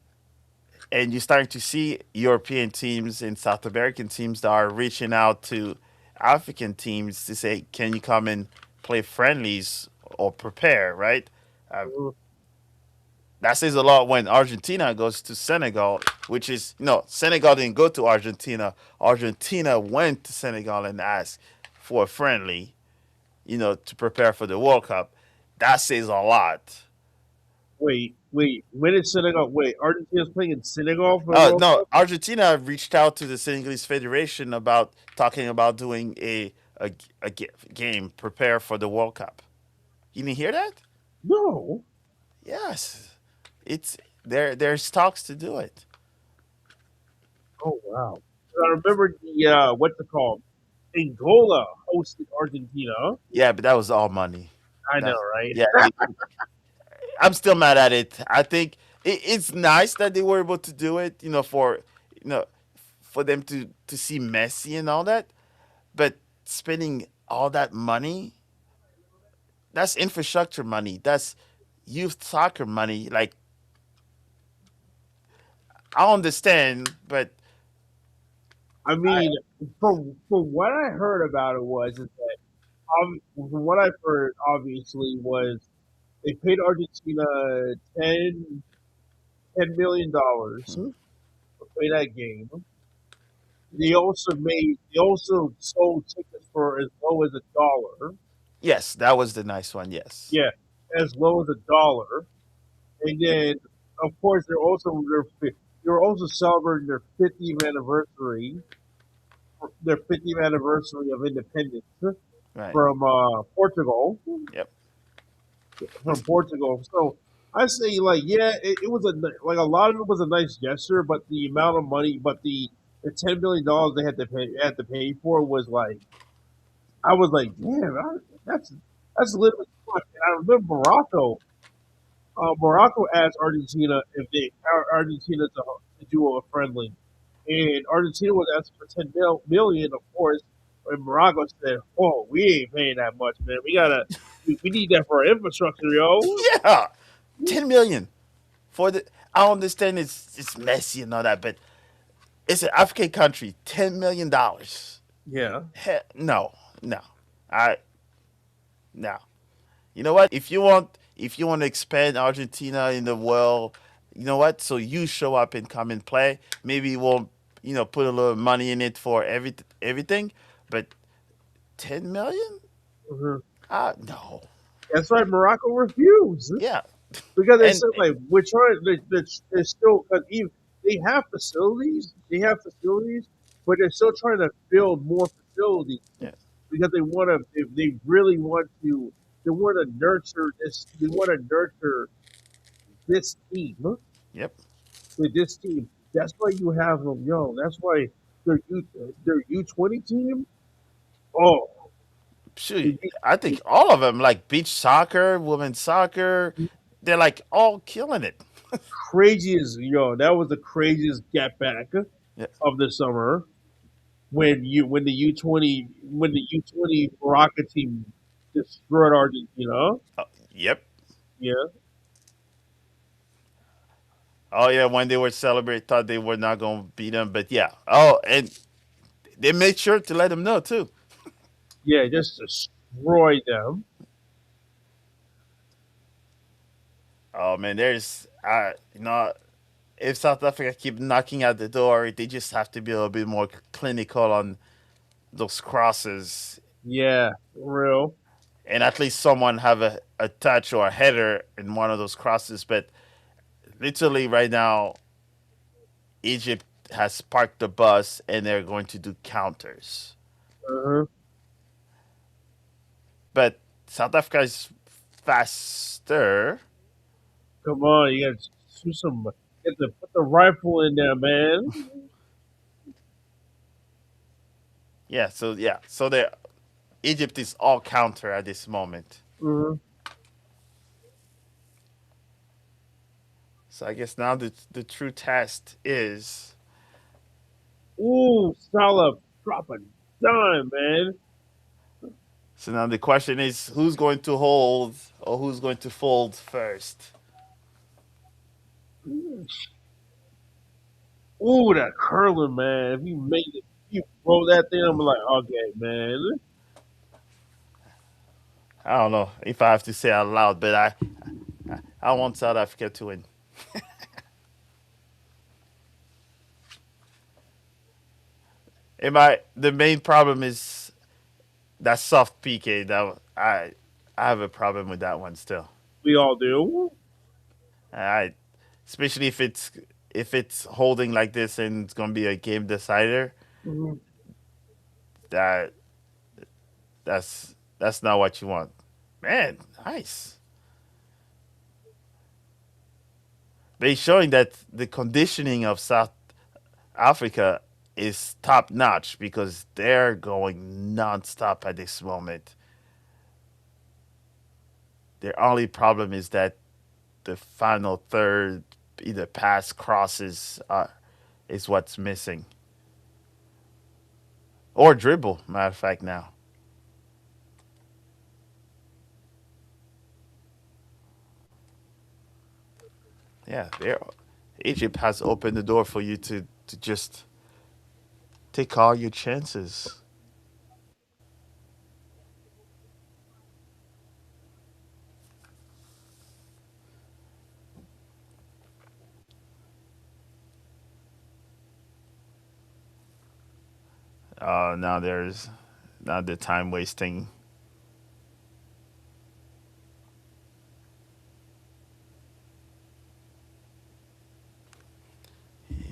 Speaker 1: and you're starting to see European teams and South American teams that are reaching out to African teams to say, "Can you come and play friendlies or prepare?" Right? Um,
Speaker 3: Hmm.
Speaker 1: that says a lot when Argentina goes to Senegal, which is no, Senegal didn't go to Argentina. Argentina went to Senegal and asked for a friendly, to prepare for the World Cup. That says a lot.
Speaker 3: Wait. When is Senegal? Wait, Argentina's playing in Senegal for the World
Speaker 1: No,
Speaker 3: Cup?
Speaker 1: Argentina reached out to the Senegalese Federation about talking about doing a game prepare for the World Cup. You didn't hear that?
Speaker 3: No.
Speaker 1: Yes, it's there. There's talks to do it.
Speaker 3: Oh wow. I remember the what's it called? Angola hosted Argentina.
Speaker 1: Yeah, but that was all money.
Speaker 3: I know,
Speaker 1: That
Speaker 3: right?
Speaker 1: yeah, I'm still mad at it. I think it's nice that they were able to do it. You know for them to see Messi and all that, but spending all that money, that's infrastructure money. That's youth soccer money. Like I understand, but
Speaker 3: I
Speaker 1: I
Speaker 3: mean, from what I heard about it was is that from what I've heard, obviously was they paid Argentina ten $10 million to play that game. They also sold tickets for as low as $1.
Speaker 1: yes, that was the nice one. Yes,
Speaker 3: Yeah, as low as $1. And then, of course, they're also celebrating their 50th anniversary of independence
Speaker 1: right.
Speaker 3: from Portugal,
Speaker 1: Yep.
Speaker 3: from Portugal. So I say, like, yeah, it was like a lot of it was a nice gesture, but the amount of money, but the $10 million they had to pay for was like, I was like, damn, that's literally fuck. And I remember Morocco asked Argentina if Argentina to do a friendly, and Argentina was asking for 10 million, of course. And Morocco said, "Oh, we ain't paying that much, man. We need that for our infrastructure, yo."
Speaker 1: Yeah, 10 million for the. I understand it's messy and all that, but it's an African country. $10 million.
Speaker 3: Yeah.
Speaker 1: No, no, I no. You know what? If you want to expand Argentina in the world, you know what? So you show up and come and play. Maybe we'll put a little money in it for everything, but 10 million?
Speaker 3: Mhm.
Speaker 1: No.
Speaker 3: That's right. Morocco refused
Speaker 1: Yeah,
Speaker 3: because they
Speaker 1: and
Speaker 3: said like we're trying. They're still because even they have facilities, but they're still trying to build more facilities
Speaker 1: yeah,
Speaker 3: because they really want to they want to nurture this team
Speaker 1: yep.
Speaker 3: with this team. That's why you have them young. That's why their U20 team. Oh,
Speaker 1: Shoot,
Speaker 3: the
Speaker 1: I think all of them like beach soccer, women's soccer, they're like all killing it.
Speaker 3: craziest that was the craziest get back
Speaker 1: Yeah.
Speaker 3: of the summer when the U20 Morocco team destroyed Argentina.
Speaker 1: Yep.
Speaker 3: Yeah,
Speaker 1: Oh yeah, when they were celebrating, thought they were not gonna beat them, but yeah. Oh, and they made sure to let them know too.
Speaker 3: yeah, just destroyed them.
Speaker 1: Oh man, there's if South Africa keep knocking at the door, they just have to be a little bit more clinical on those crosses,
Speaker 3: Yeah, for real.
Speaker 1: and at least someone have a touch or a header in one of those crosses. But literally right now, Egypt has parked the bus and they're going to do counters.
Speaker 3: Uh-huh.
Speaker 1: But South Africa is faster.
Speaker 3: Come on, you got to shoot some. Get to put the rifle in there, man.
Speaker 1: So the Egypt is all counter at this moment.
Speaker 3: Hmm.
Speaker 1: So I guess now the true test is.
Speaker 3: Ooh, Salah drop a dime, man.
Speaker 1: So now the question is who's going to hold or who's going to fold first.
Speaker 3: Ooh, that curler, man. If you make it, if you throw that thing, I'm like, okay, man.
Speaker 1: I don't know if I have to say out loud, but I want South Africa to win. The main problem is that soft PK. I have a problem with that one still.
Speaker 3: We all do.
Speaker 1: I especially if it's holding like this and it's gonna be a game decider.
Speaker 3: Mhm.
Speaker 1: That that's not what you want. Man, nice. But it's showing that the conditioning of South Africa is top notch because they're going nonstop at this moment. Their only problem is that the final third, either pass crosses, is what's missing, or dribble. Matter of fact, now, yeah, Egypt has opened the door for you to just take all your chances. Now there's not the time wasting.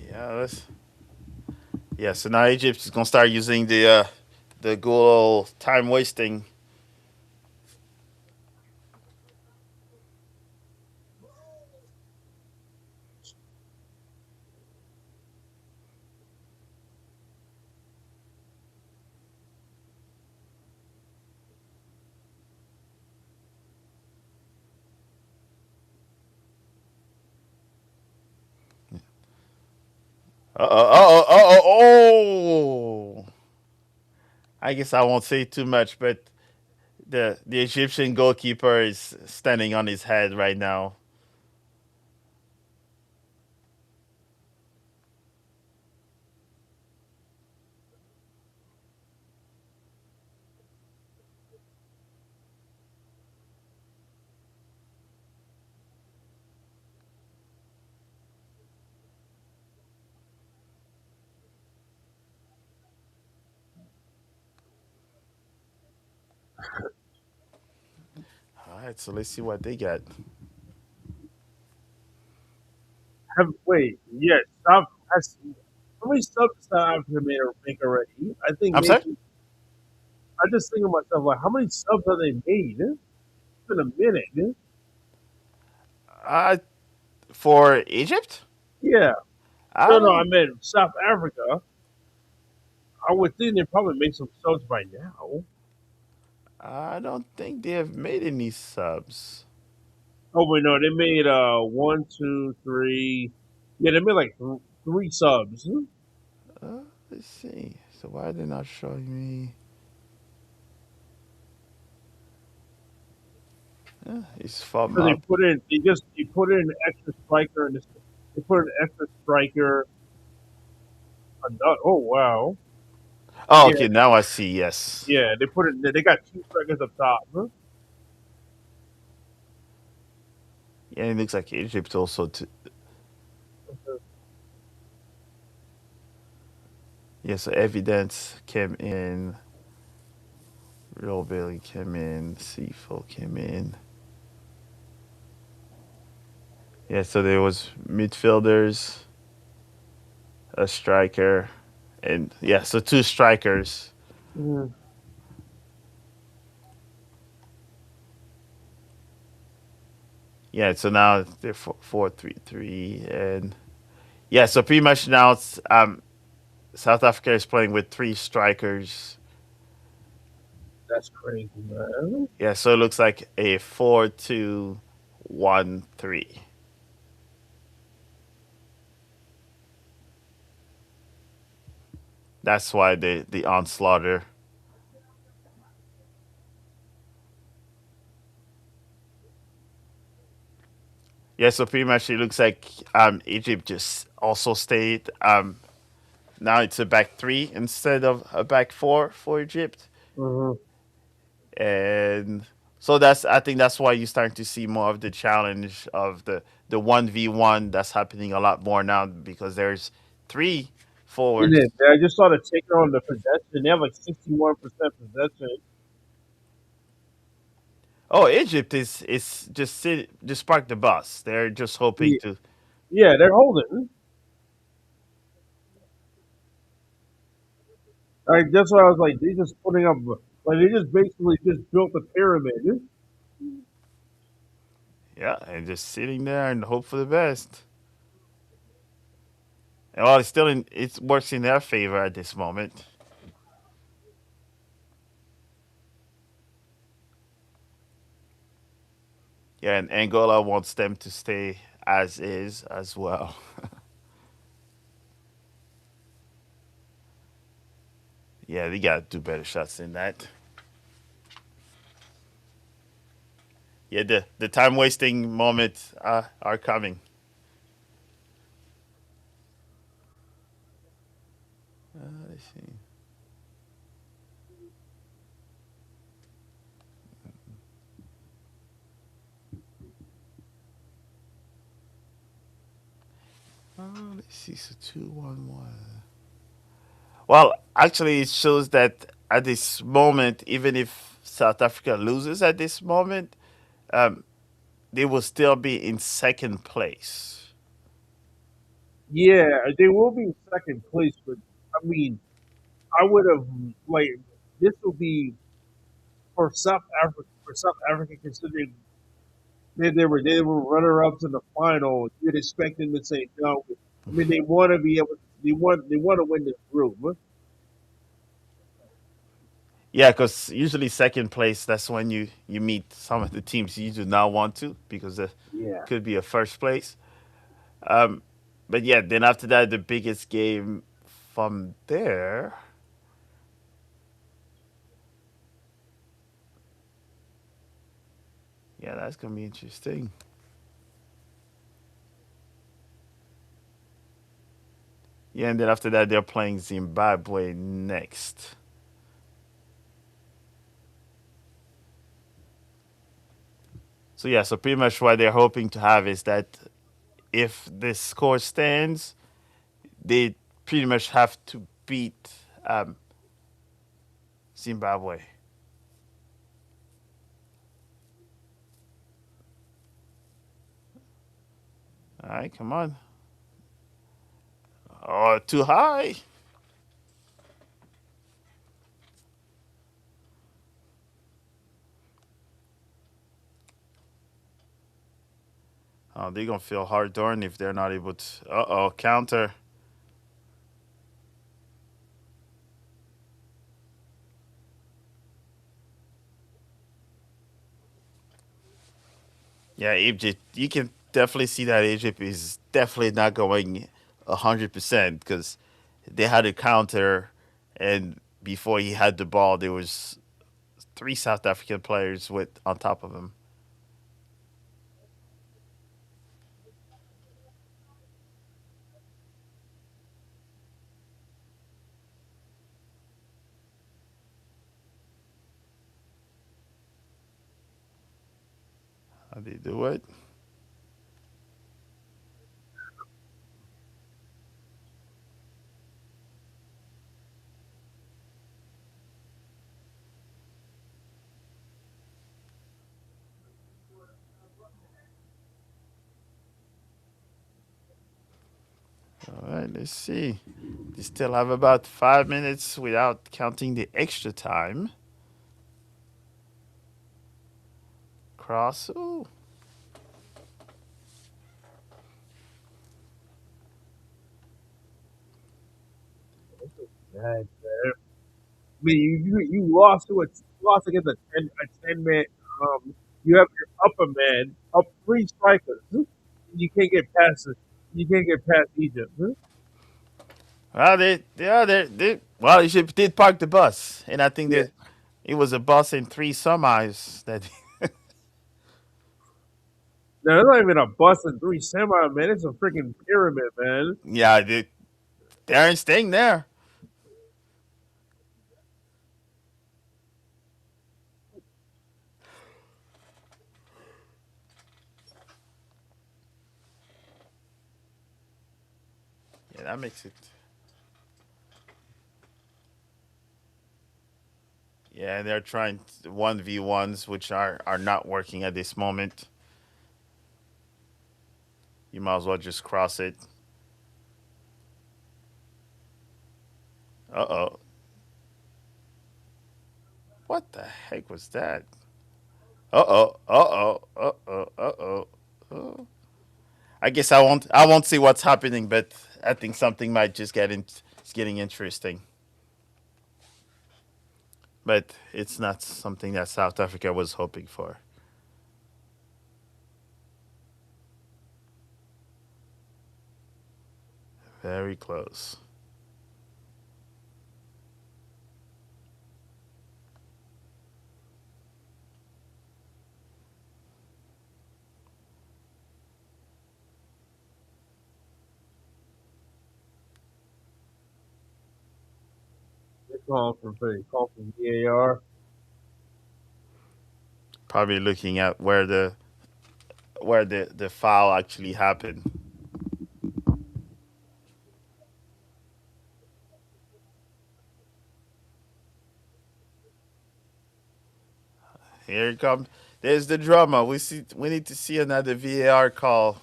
Speaker 1: Yeah, yeah. So now Egypt is gonna start using the good old time wasting. Oh! I guess I won't say too much, but the Egyptian goalkeeper is standing on his head right now. All right, so let's see what they got.
Speaker 3: Wait, yeah, stop. How many subs South Africa make already? I think
Speaker 1: I'm sorry.
Speaker 3: maybe. I just think of myself like, how many subs have they made? It's been a minute.
Speaker 1: Uh, for Egypt,
Speaker 3: Yeah.
Speaker 1: I
Speaker 3: No, no, I
Speaker 1: don't.
Speaker 3: meant South Africa. I would think they probably make some subs by now.
Speaker 1: I don't think they have made any subs.
Speaker 3: Oh wait, no, they made one, two, three. Yeah, they made like three subs.
Speaker 1: Let's see. So why are they not showing me? It's
Speaker 3: So they
Speaker 1: FOMO.
Speaker 3: put in, they put in an extra striker and they put an extra striker. Oh wow,
Speaker 1: Oh,
Speaker 3: yeah,
Speaker 1: okay. Now I see. Yes.
Speaker 3: yeah. They put it. They got two strikers up top. Huh?
Speaker 1: Yeah, it looks like Egypt also. Yeah, so evidence came in. Real Bailey came in. Seafo came in. Yeah, so there was midfielders, a striker, and yeah, so two strikers.
Speaker 3: Mm.
Speaker 1: Yeah, so now they're 4-3-3, and yeah, so pretty much now it's South Africa is playing with three strikers.
Speaker 3: That's crazy, man.
Speaker 1: Yeah, so it looks like a 4-2-1-3. That's why the onslaughter. Yeah, so pretty much it looks like Egypt just also stayed. Now it's a back three instead of a back four for Egypt,
Speaker 3: Mm-hmm.
Speaker 1: and so that's I think that's why you're starting to see more of the challenge of the 1v1 that's happening a lot more now because there's three
Speaker 3: It
Speaker 1: forwards.
Speaker 3: is. I just saw the taker on the possession. They have like 61% possession.
Speaker 1: Oh, Egypt is just park the bus. They're just hoping
Speaker 3: Yeah,
Speaker 1: to.
Speaker 3: yeah, they're holding. Like that's why I was like, they just putting up like they just basically just built a pyramid.
Speaker 1: Yeah, and just sitting there and hope for the best. Well, it's still in. It works in their favor at this moment. Yeah, and Angola wants them to stay as is as well. Yeah, they got to do better shots than that. Yeah, the time wasting moments are coming. Let's see. Let's see. So 2-1-1. Well, actually, it shows that at this moment, even if South Africa loses at this moment, um, they will still be in second place.
Speaker 3: Yeah, they will be in second place, but I mean, I would have like this will be for South Africa. For South Africa, considering they were runner ups in the final, you'd expect them to say no. I mean, they want to be able. They want to win this group.
Speaker 1: Yeah, because usually second place, that's when you meet some of the teams you do not want to because it
Speaker 3: Yeah.
Speaker 1: could be a first place. Um, but yeah, then after that, the biggest game from there, yeah, that's gonna be interesting. Yeah, and then after that, they're playing Zimbabwe next. So yeah, so pretty much what they're hoping to have is that if this score stands, they pretty much have to beat Zimbabwe. All right, come on. Oh, too high. Oh, they're gonna feel hard done if they're not able to. Counter. Yeah, Egypt. You can definitely see that Egypt is definitely not going 100% because they had a counter, and before he had the ball, there was three South African players with on top of him. How they do it? All right, let's see. They still have about 5 minutes without counting the extra time. Cross. Ooh.
Speaker 3: Man, I mean, you lost against a 10 man. You have your upper man up three strikers. You can't get past it. You can't get past Egypt.
Speaker 1: Well, well, Egypt did park the bus, and I think
Speaker 3: Yeah.
Speaker 1: that it was a bus and three semis that.
Speaker 3: Now, it's not even a bus and three semi, man. It's a freaking pyramid, man.
Speaker 1: Yeah, they aren't staying there. Yeah, that makes it. Yeah, they're trying 1v1s, which are not working at this moment. You might as well just cross it. Uh-oh. What the heck was that? Uh-oh. Uh-oh. Uh-oh. Uh-oh. Oh. I guess I won't see what's happening, but I think something might just it's getting interesting. But it's not something that South Africa was hoping for. Very close.
Speaker 3: They're calling from VAR.
Speaker 1: Probably looking at where the foul actually happened. Here it comes. There's the drama. We need to see another VAR call.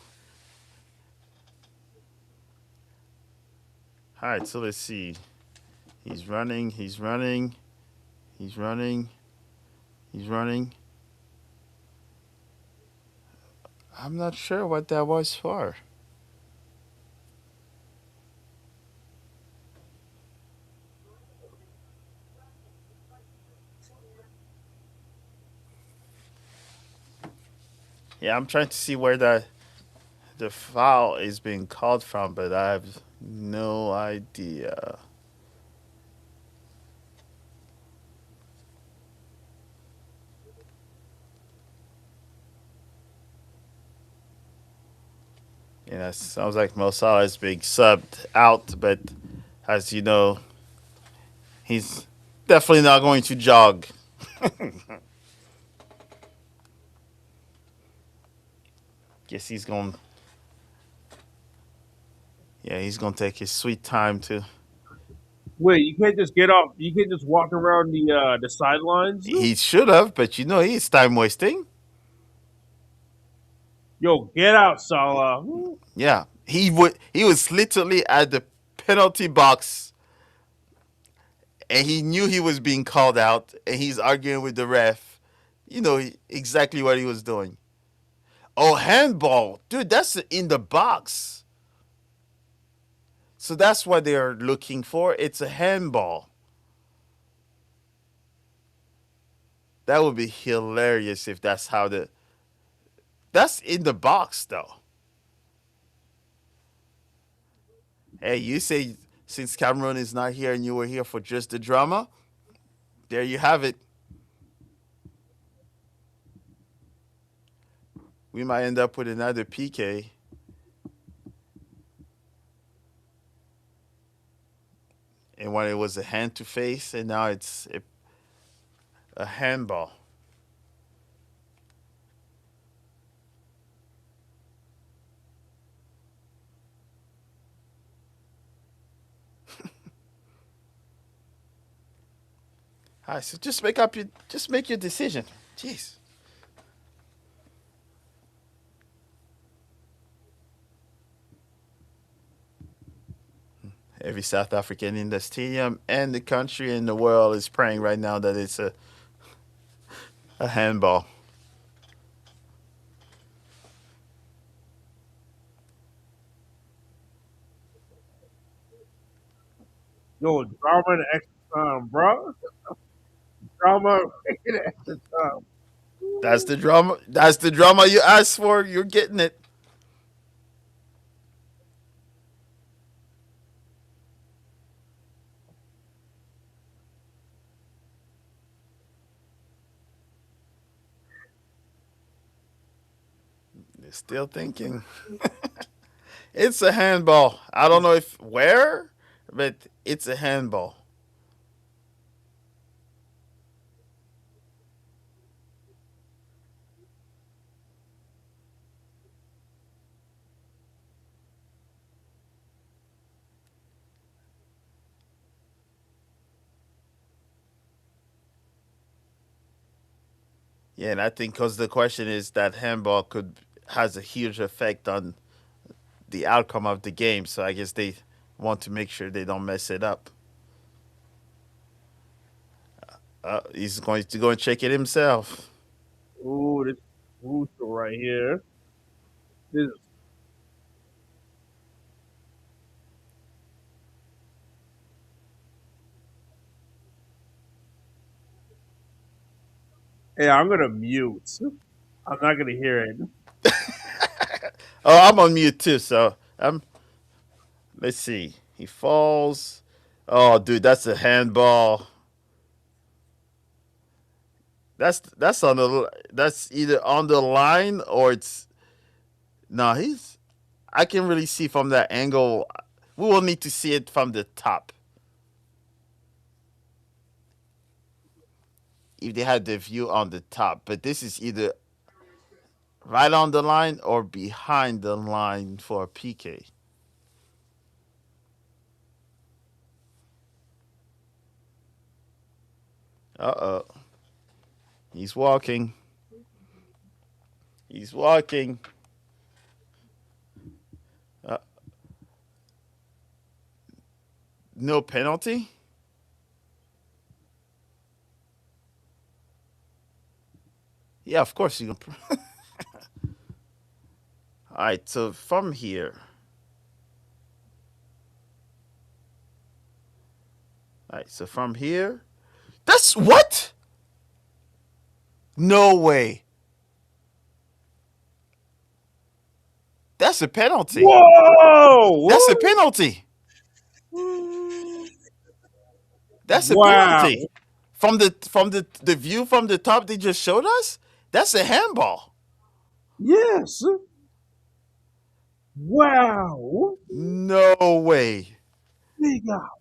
Speaker 1: All right, so let's see. He's running. He's running. He's running. He's running. I'm not sure what that was for. Yeah, I'm trying to see where the foul is being called from, but I have no idea. Yeah, it sounds like Mo Salah is being subbed out, but as you know, he's definitely not going to jog. Guess he's going. Yeah, he's going to take his sweet time to.
Speaker 3: Wait, you can't just get off. You can't just walk around the sidelines.
Speaker 1: He should have, but he's time wasting.
Speaker 3: Yo, get out, Salah.
Speaker 1: Yeah, he was literally at the penalty box, and he knew he was being called out, and he's arguing with the ref. Exactly what he was doing. Oh, handball, dude, that's in the box. So that's what they're looking for. It's a handball. That would be hilarious if that's how the. That's in the box though. Hey, you say since Cameron is not here and you were here for just the drama, there you have it. We might end up with another PK. And when it was a hand to face, and now it's a handball. All right, so just make your decision. Jeez. Every South African in the stadium and the country and the world is praying right now that it's a handball.
Speaker 3: Yo, drama in extra time, bro. Drama in extra time.
Speaker 1: That's the drama. That's the drama you asked for. You're getting it. They're still thinking. It's a handball. I don't know if where, but it's a handball. Yeah, and I think because the question is that handball could has a huge effect on the outcome of the game. So I guess they want to make sure they don't mess it up. He's going to go and check it himself.
Speaker 3: Ooh, this crucial right here. This is Hey, I'm gonna mute. I'm not gonna hear it.
Speaker 1: Oh, I'm on mute too. So let's see. He falls. Oh, dude, that's a handball. That's on the. That's either on the line or it's. No, he's. I can really see from that angle. We will need to see it from the top. If they had the view on the top, but this is either right on the line or behind the line for a PK. Uh oh. He's walking. He's walking. Uh, no penalty? Yeah, of course you can. All right, so from here. All right, so from here. That's what? No way. That's a penalty. That's a
Speaker 3: Whoa!
Speaker 1: penalty. That's a
Speaker 3: Wow!
Speaker 1: penalty. From the view from the top they just showed us, that's a handball.
Speaker 3: Yes! Wow!
Speaker 1: No way.
Speaker 3: Big up.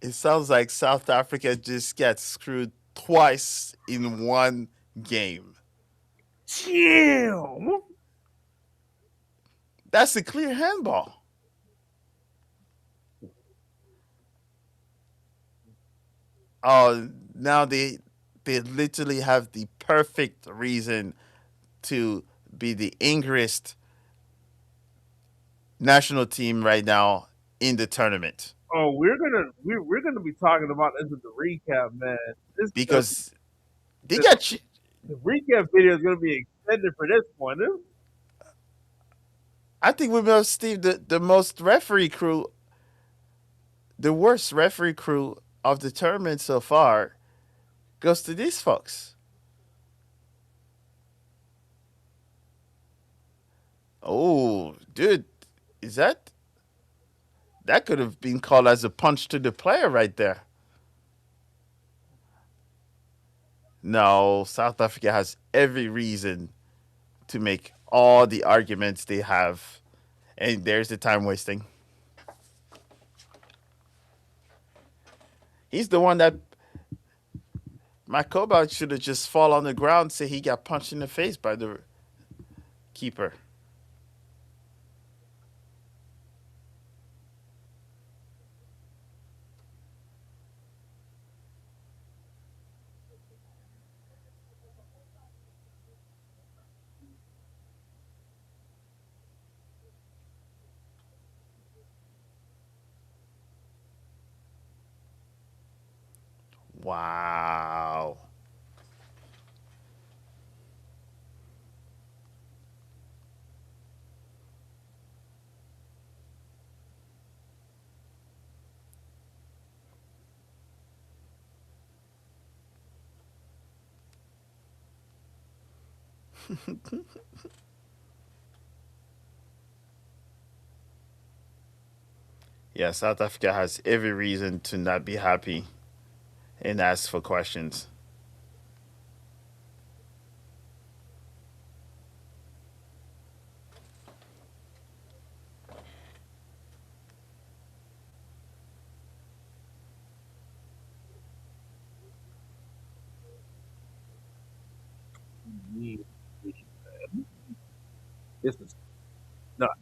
Speaker 1: It sounds like South Africa just got screwed twice in one game.
Speaker 3: Damn!
Speaker 1: That's a clear handball. Oh, now they literally have the perfect reason to be the angriest national team right now in the tournament
Speaker 3: Oh, we're gonna be talking about this in the recap, man. This
Speaker 1: because they
Speaker 3: the,
Speaker 1: got.
Speaker 3: the recap video is gonna be extended for this one.
Speaker 1: I think we must Steve the most referee crew, the worst referee crew of the tournament so far goes to these folks. Oh, dude, is that could have been called as a punch to the player right there? No, South Africa has every reason to make all the arguments they have, and there's the time wasting. He's the one that Makoba should have just fall on the ground, say he got punched in the face by the keeper. Wow. Yeah, South Africa has every reason to not be happy and ask for questions.
Speaker 3: This is nuts.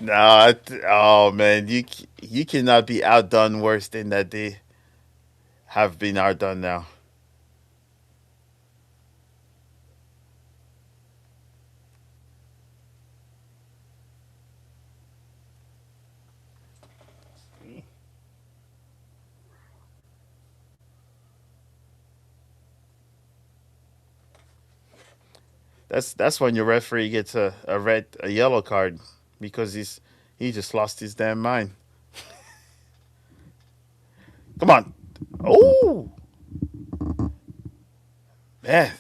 Speaker 1: No, oh man, you cannot be outdone worse than that they have been outdone now. That's when your referee gets a yellow card because he just lost his damn mind. Come on. Oh man.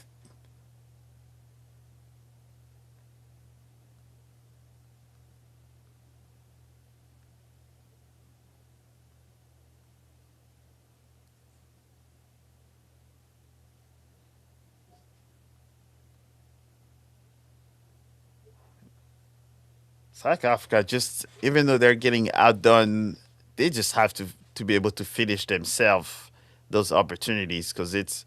Speaker 1: South Africa just even though they're getting outdone, they just have to be able to finish themselves those opportunities because it's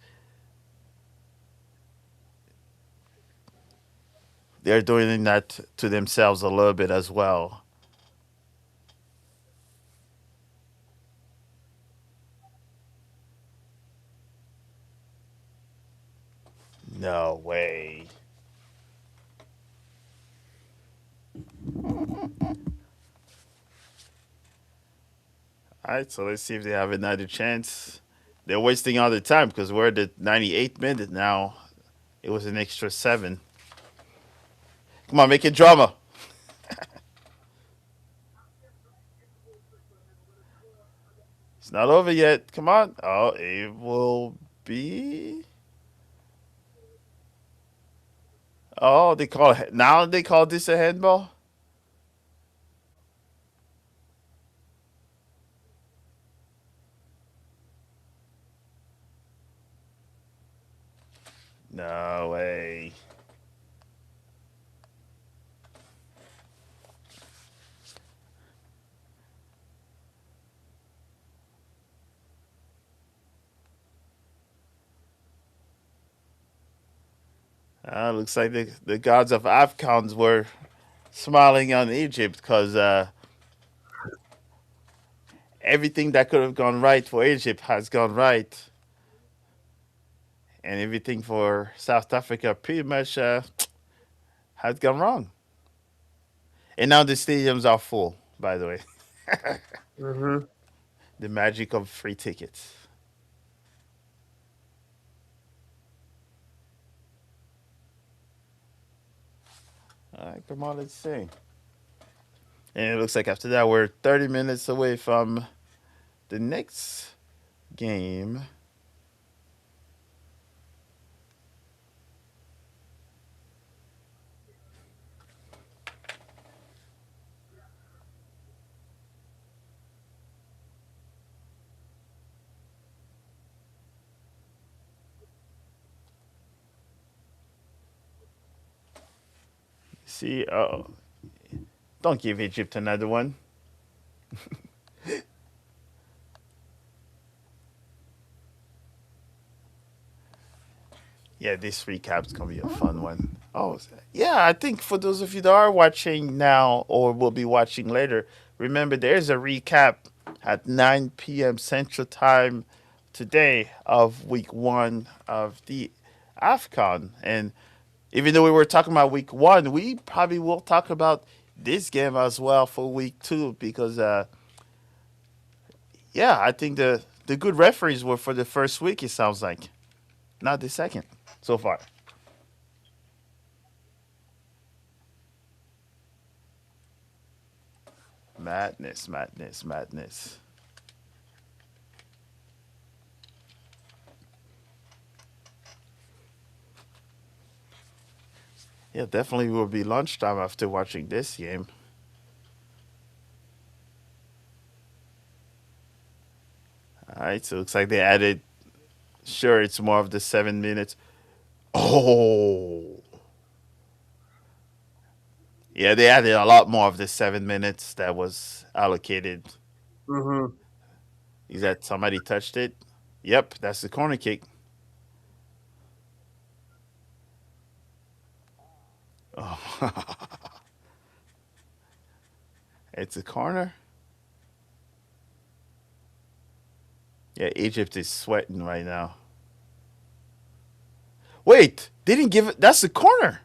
Speaker 1: they're doing that to themselves a little bit as well. No way. All right, so let's see if they have another chance. They're wasting all the time because we're at the 98th minute now. It was an extra 7. Come on, make it drama. It's not over yet. Come on. Oh, it will be. Oh, they call this a handball. No way. Looks like the gods of AFCONs were smiling on Egypt because everything that could have gone right for Egypt has gone right, and everything for South Africa pretty much has gone wrong. And now the stadiums are full. By the way,
Speaker 3: Hmm.
Speaker 1: the magic of free tickets. All right, come on, let's see. And it looks like after that we're 30 minutes away from the next game. See, oh, don't give Egypt another one. Yeah, this recap's gonna be a fun one. Oh, yeah, I think for those of you that are watching now or will be watching later, remember there's a recap at 9 p.m. Central Time today of week 1 of the AFCON. And even though we were talking about week 1, we probably will talk about this game as well for week 2 because, yeah, I think the good referees were for the first week, it sounds like, not the second so far. Madness, madness, madness. Yeah, definitely will be lunchtime after watching this game. All right, so it looks like they added. Sure, it's more of the 7 minutes. Oh, yeah, they added a lot more of the 7 minutes that was allocated.
Speaker 3: Hmm.
Speaker 1: Is that somebody touched it? Yep, that's the corner kick. Oh, it's a corner. Yeah, Egypt is sweating right now. Wait, they didn't give it. That's the corner.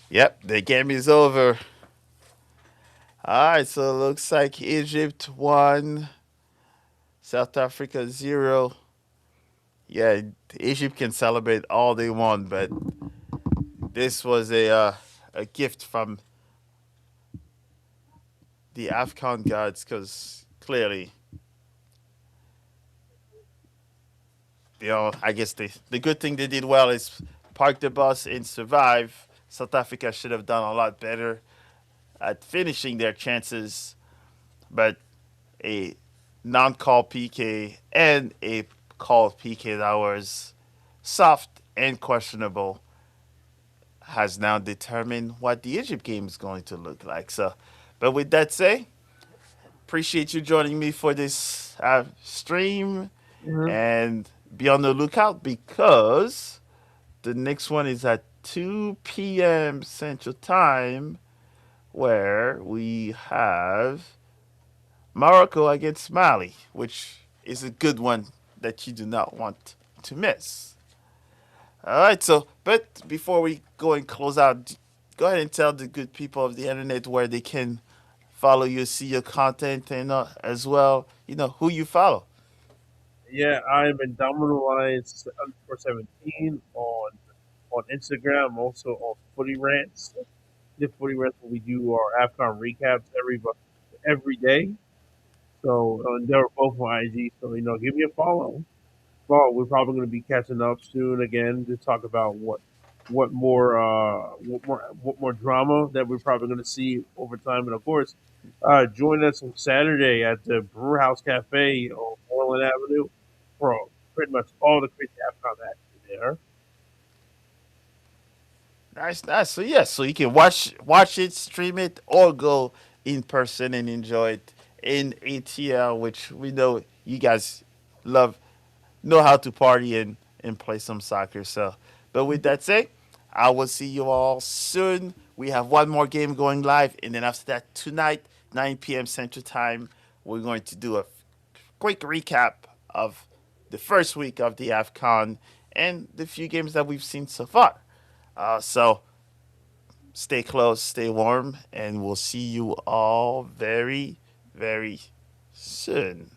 Speaker 1: Yep, the game is over. All right, so it looks like Egypt 1, South Africa 0. Yeah, Egypt can celebrate all they want, but this was a gift from the AFCON gods because clearly, I guess the good thing they did well is park the bus and survive. South Africa should have done a lot better at finishing their chances, but a non-call PK and a called PK that was soft and questionable has now determined what the Egypt game is going to look like. So, but with that said, appreciate you joining me for this stream,
Speaker 3: Hmm.
Speaker 1: and be on the lookout because the next one is at 2 p.m. Central Time, where we have Morocco against Mali, which is a good one that you do not want to miss. All right, so, but before we go and close out, go ahead and tell the good people of the internet where they can follow you, see your content, and as well, who you follow.
Speaker 3: Yeah, I'm Indomitable Alliance _17 on Instagram. Also on Footy Rants. The Footy Rants where we do our AFCON recaps every day. So they're both on IG. So give me a follow. Well, we're probably going to be catching up soon again to talk about what more drama that we're probably going to see over time, and of course, join us on Saturday at the Brew House Cafe on Moreland Avenue for pretty much all the crazy AFCON action there.
Speaker 1: Nice, nice. So yeah, so you can watch it, stream it, or go in person and enjoy it in ATL, which we know you guys love, know how to party and play some soccer. So, but with that said, I will see you all soon. We have one more game going live, and then after that, tonight, 9 p.m. Central Time, we're going to do a quick recap of the first week of the AFCON and the few games that we've seen so far. So stay close, stay warm, and we'll see you all very, very soon.